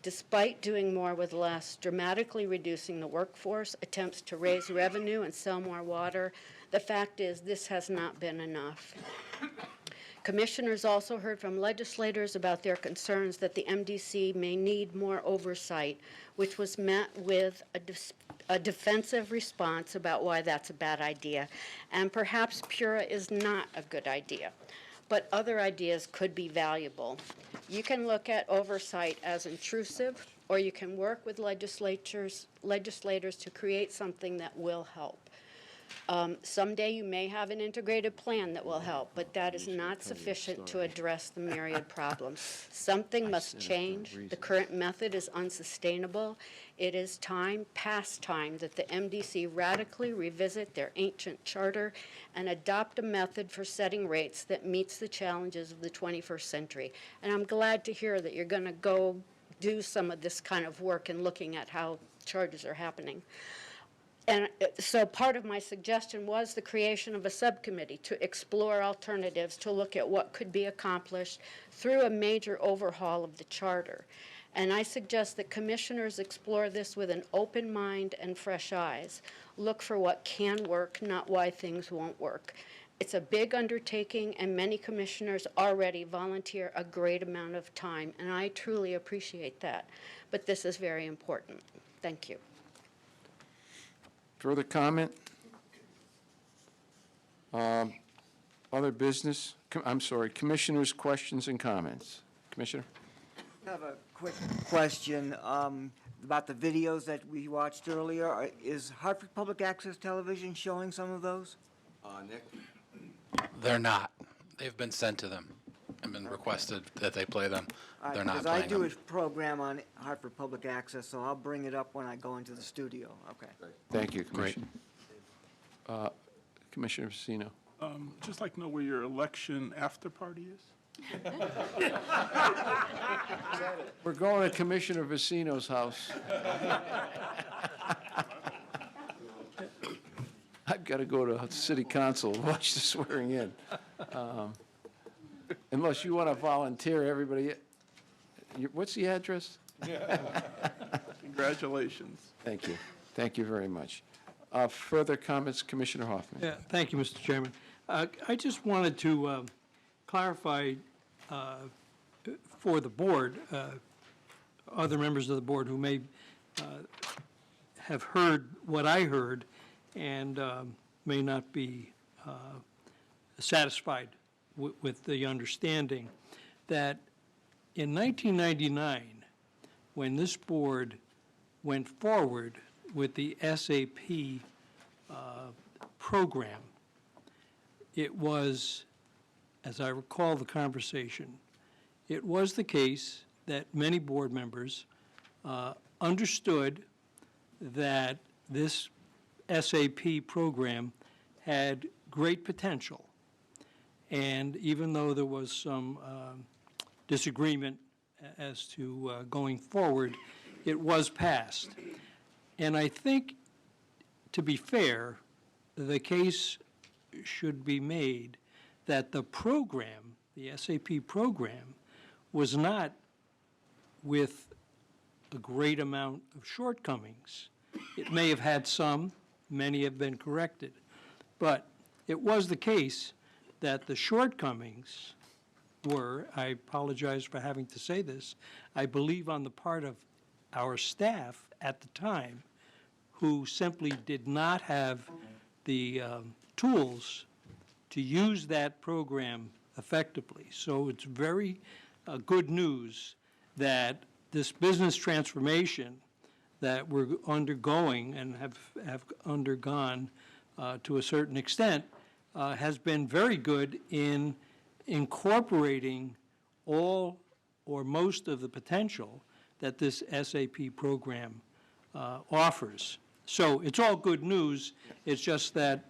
Despite doing more with less, dramatically reducing the workforce, attempts to raise revenue and sell more water, the fact is this has not been enough. Commissioners also heard from legislators about their concerns that the MDC may need more oversight, which was met with a defensive response about why that's a bad idea. And perhaps PURA is not a good idea, but other ideas could be valuable. You can look at oversight as intrusive, or you can work with legislators to create something that will help. Someday you may have an integrated plan that will help, but that is not sufficient to address the myriad problems. Something must change. The current method is unsustainable. It is past time, that the MDC radically revisit their ancient charter and adopt a method for setting rates that meets the challenges of the 21st century. And I'm glad to hear that you're going to go do some of this kind of work in looking at how charges are happening. And so part of my suggestion was the creation of a subcommittee to explore alternatives to look at what could be accomplished through a major overhaul of the charter. And I suggest that commissioners explore this with an open mind and fresh eyes. Look for what can work, not why things won't work. It's a big undertaking, and many commissioners already volunteer a great amount of time, and I truly appreciate that. But this is very important. Thank you. Further comment? Other business? I'm sorry, commissioners' questions and comments. Commissioner? I have a quick question about the videos that we watched earlier. Is Hartford Public Access Television showing some of those? Nick? They're not. They've been sent to them and been requested that they play them. They're not Because I playing do them. a program on Hartford Public Access, so I'll bring it up when I go into the studio. Okay. Thank you, Commissioner. Commissioner Vecino. Just like to know where your election after party is? We're going to Commissioner Vecino's house. I've got to go to city council and watch the swearing in. Unless you want to volunteer, everybody. What's the address? Congratulations. Thank you. Thank you very much. Further comments, Commissioner Hoffman? Yeah, thank you, Mr. Chairman. I just wanted to clarify for the board, other members of the board who may have heard what I heard and may not be satisfied with the understanding that in 1999, when this board went forward with the SAP program, it was, as I recall the conversation, it was the case that many board members understood that this SAP program had great potential. And even though there was some disagreement as to going forward, it was passed. And I think, to be fair, the case should be made that the program, the SAP program, was not with a great amount of shortcomings. It may have had some, many have been corrected, but it was the case that the shortcomings were, I apologize for having to say this, I believe on the part of our staff at the time, who simply did not have the tools to use that program effectively. So it's very good news that this business transformation that we're undergoing and have undergone to a certain extent has been very good in incorporating all or most of the potential that this SAP program offers. So it's all good news. It's just that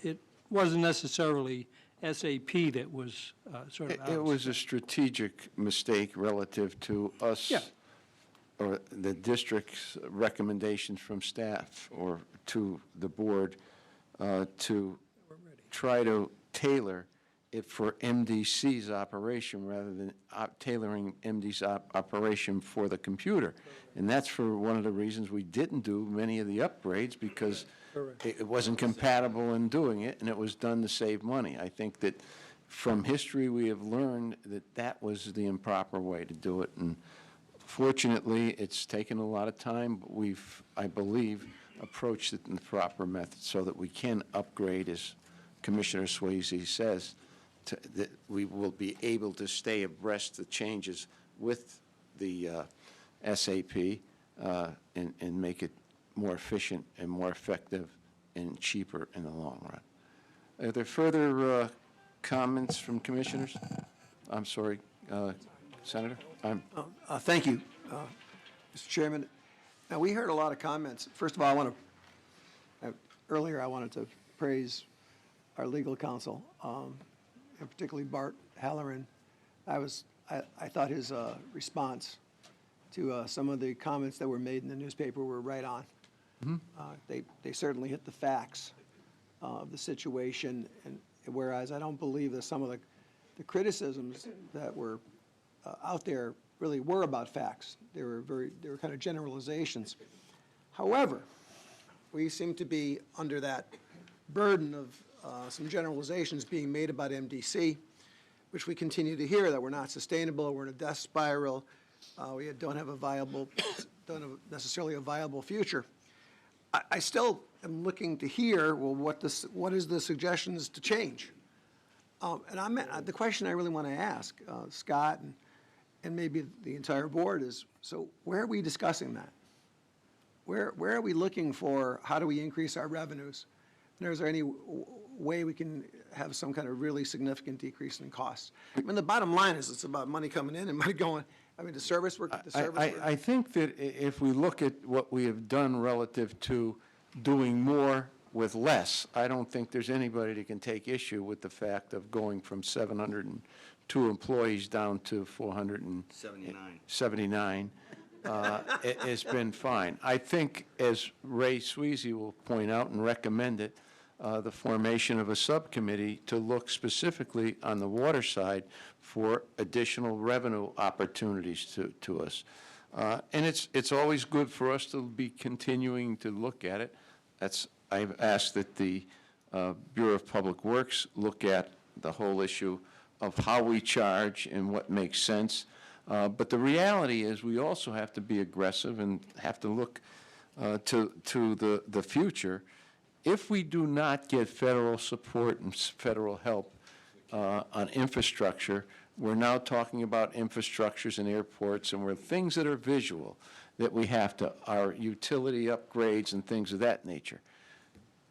it wasn't necessarily SAP that was sort of It was a strategic mistake relative to us, or the district's recommendations from staff or to the board to try to tailor it for MDC's operation rather than tailoring MDC's operation for the computer. And that's for one of the reasons we didn't do many of the upgrades, because it wasn't compatible in doing it, and it was done to save money. I think that from history we have learned that that was the improper way to do it, and fortunately it's taken a lot of time, but we've, I believe, approached it in the proper method so that we can upgrade, as Commissioner Swayze says, that we will be able to stay abreast of changes with the SAP and make it more efficient and more effective and cheaper in the long run. Are there further comments from commissioners? I'm sorry, Senator? Thank you, Mr. Chairman. Now, we heard a lot of comments. First of all, earlier I wanted to praise our legal counsel, and particularly Bart Halloran. I thought his response to some of the comments that were made in the newspaper were right on. They certainly hit the facts of the situation, and whereas I don't believe that some of the criticisms that were out there really were about facts. They were kind of generalizations. However, we seem to be under that burden of some generalizations being made about MDC, which we continue to hear, that we're not sustainable, we're in a death spiral, we don't have necessarily a viable future. I still am looking to hear, well, what is the suggestions to change? And the question I really want to ask Scott and maybe the entire board is, so where are we discussing that? Where are we looking for, how do we increase our revenues? And is there any way we can have some kind of really significant decrease in costs? I mean, the bottom line is it's about money coming in and money going, I mean, the service work. I think that if we look at what we have done relative to doing more with less, I don't think there's anybody that can take issue with the fact of going from 702 employees down to 479. It's been fine. I think, as Ray Sweezy will point out and recommend it, the formation of a subcommittee to look specifically on the water side for additional revenue opportunities to us. And it's always good for us to be continuing to look at it. I've asked that the Bureau of Public Works look at the whole issue of how we charge and what makes sense. But the reality is we also have to be aggressive and have to look to the future. If we do not get federal support and federal help on infrastructure, we're now talking about infrastructures and airports, and we're things that are visual that we have to, our utility upgrades and things of that nature.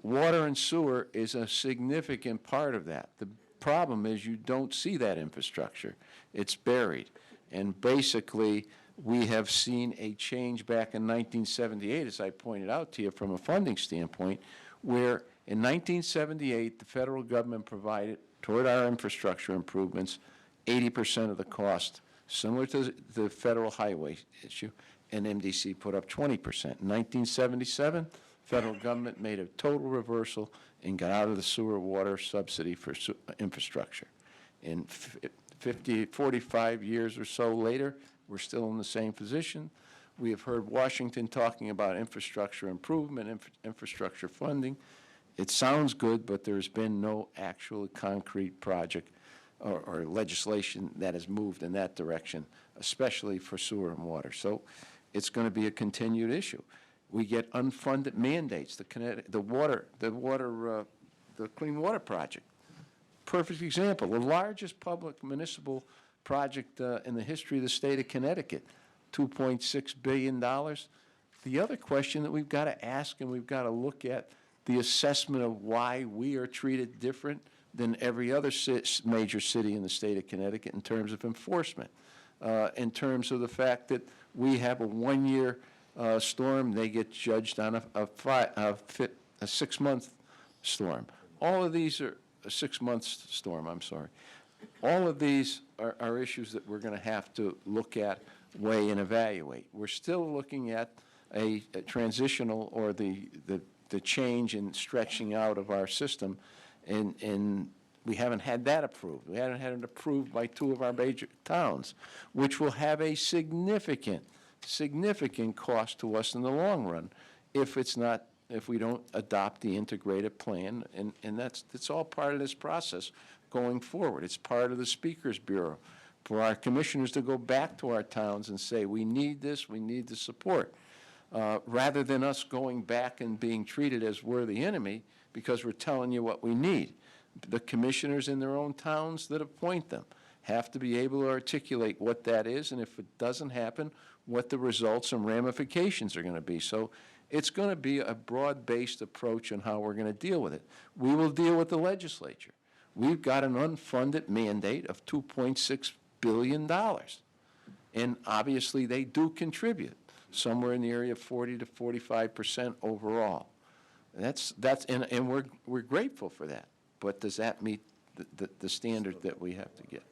Water and sewer is a significant part of that. The problem is you don't see that infrastructure. It's buried. And basically, we have seen a change back in 1978, as I pointed out to you, from a funding standpoint, where in 1978, the federal government provided, toward our infrastructure improvements, 80% of the cost, similar to the federal highway issue, and MDC put up 20%. In 1977, federal government made a total reversal and got out of the sewer water subsidy for infrastructure. In 45 years or so later, we're still in the same position. We have heard Washington talking about infrastructure improvement, infrastructure funding. It sounds good, but there's been no actual concrete project or legislation that has moved in that direction, especially for sewer and water. So it's going to be a continued issue. We get unfunded mandates. The Clean Water Project, perfect example. The largest public municipal project in the history of the state of Connecticut, $2.6 billion. The other question that we've got to ask, and we've got to look at the assessment of why we are treated different than every other major city in the state of Connecticut in terms of enforcement, in terms of the fact that we have a one-year storm, they get judged on a 6-month storm. All of these are a 6-month storm, I'm sorry. All of these are issues that we're going to have to look at, weigh, and evaluate. We're still looking at a transitional or the change in stretching out of our system, and we haven't had that approved. We haven't had it approved by 2 of our major towns, which will have a significant cost to us in the long run if we don't adopt the integrated plan, and that's all part of this process going forward. It's part of the Speaker's Bureau for our commissioners to go back to our towns and say, we need this, we need the support, rather than us going back and being treated as we're the enemy because we're telling you what we need. The commissioners in their own towns that appoint them have to be able to articulate what that is, and if it doesn't happen, what the results and ramifications are going to be. So it's going to be a broad-based approach on how we're going to deal with it. We will deal with the legislature. We've got an unfunded mandate of $2.6 billion, and obviously they do contribute somewhere in the area of 40 to 45% overall. And we're grateful for that. But does that meet the standard that we have to get?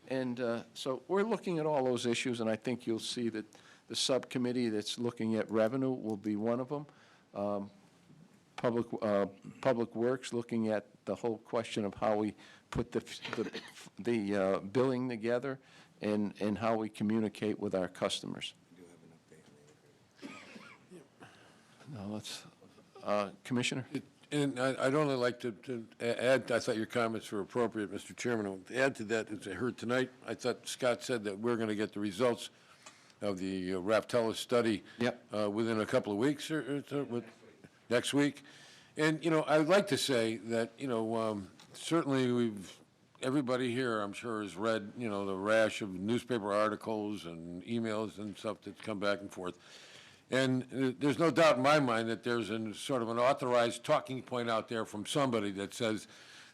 And so we're looking at all those issues, and I think you'll see that the subcommittee that's looking at revenue will be one of them. Public Works looking at the whole question of how we put the billing together and how we communicate with our customers. Now let's, Commissioner? And I'd only like to add, I thought your comments were appropriate, Mr. Chairman. To add to that, as I heard tonight, I thought Scott said that we're going to get the results of the Raftella study within a couple of weeks or next week. And, I'd like to say that, certainly everybody here, I'm sure, has read, the rash of newspaper articles and emails and stuff that's come back and forth. And there's no doubt in my mind that there's sort of an authorized talking point out there from somebody that says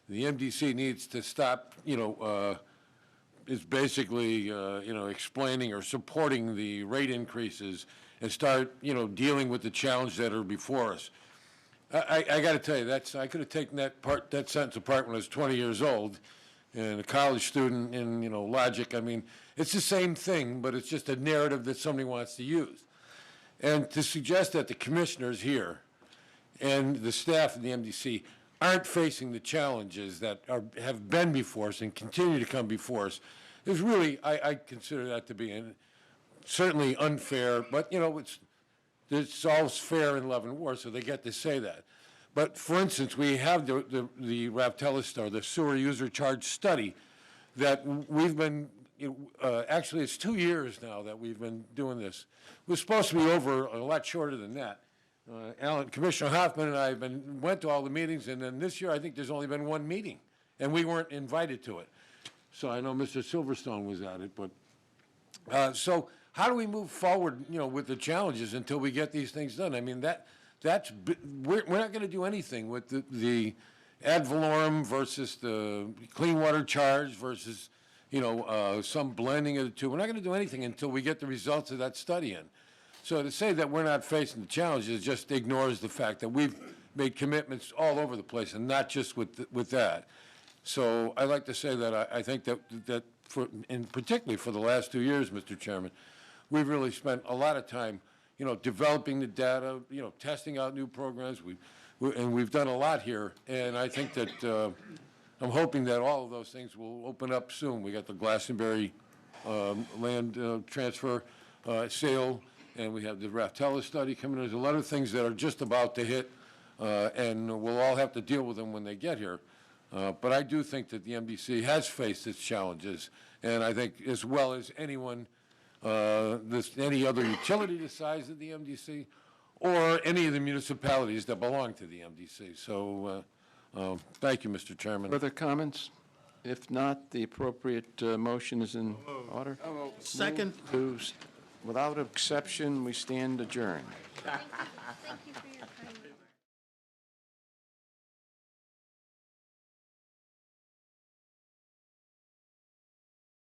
the MDC needs to stop, is basically, explaining or supporting the rate increases and start, dealing with the challenges that are before us. I got to tell you, I could have taken that sentence apart when I was 20 years old and a college student in, logic. I mean, it's the same thing, but it's just a narrative that somebody wants to use. And to suggest that the commissioners here and the staff of the MDC aren't facing the challenges that have been before us and continue to come before us is really, I consider that to be certainly unfair, but, it's all fair in love and war, so they get to say that. But, for instance, we have the Raftella, the sewer user charge study that we've been, actually, it's 2 years now that we've been doing this. It was supposed to be over a lot shorter than that. Commissioner Hoffman and I went to all the meetings, and then this year I think there's only been one meeting, and we weren't invited to it. So I know Mr. Silverstone was at it, but so how do we move forward, with the challenges until we get these things done? I mean, we're not going to do anything with the ad valorem versus the clean water charge versus, some blending of the two. We're not going to do anything until we get the results of that study in. So to say that we're not facing the challenges just ignores the fact that we've made commitments all over the place, and not just with that. So I'd like to say that I think that and particularly for the last 2 years, Mr. Chairman, we've really spent a lot of time, developing the data, testing out new programs. And we've done a lot here, and I think that I'm hoping that all of those things will open up soon. We got the Glastonbury land transfer sale, and we have the Raftella study coming. There's a lot of things that are just about to hit, and we'll all have to deal with them when they get here. But I do think that the MDC has faced its challenges, and I think as well as anyone, any other utility the size of the MDC, or any of the municipalities that belong to the MDC. So thank you, Mr. Chairman. Further comments? If not, the appropriate motion is in order. Second. Without exception, we stand adjourned. Thank you for your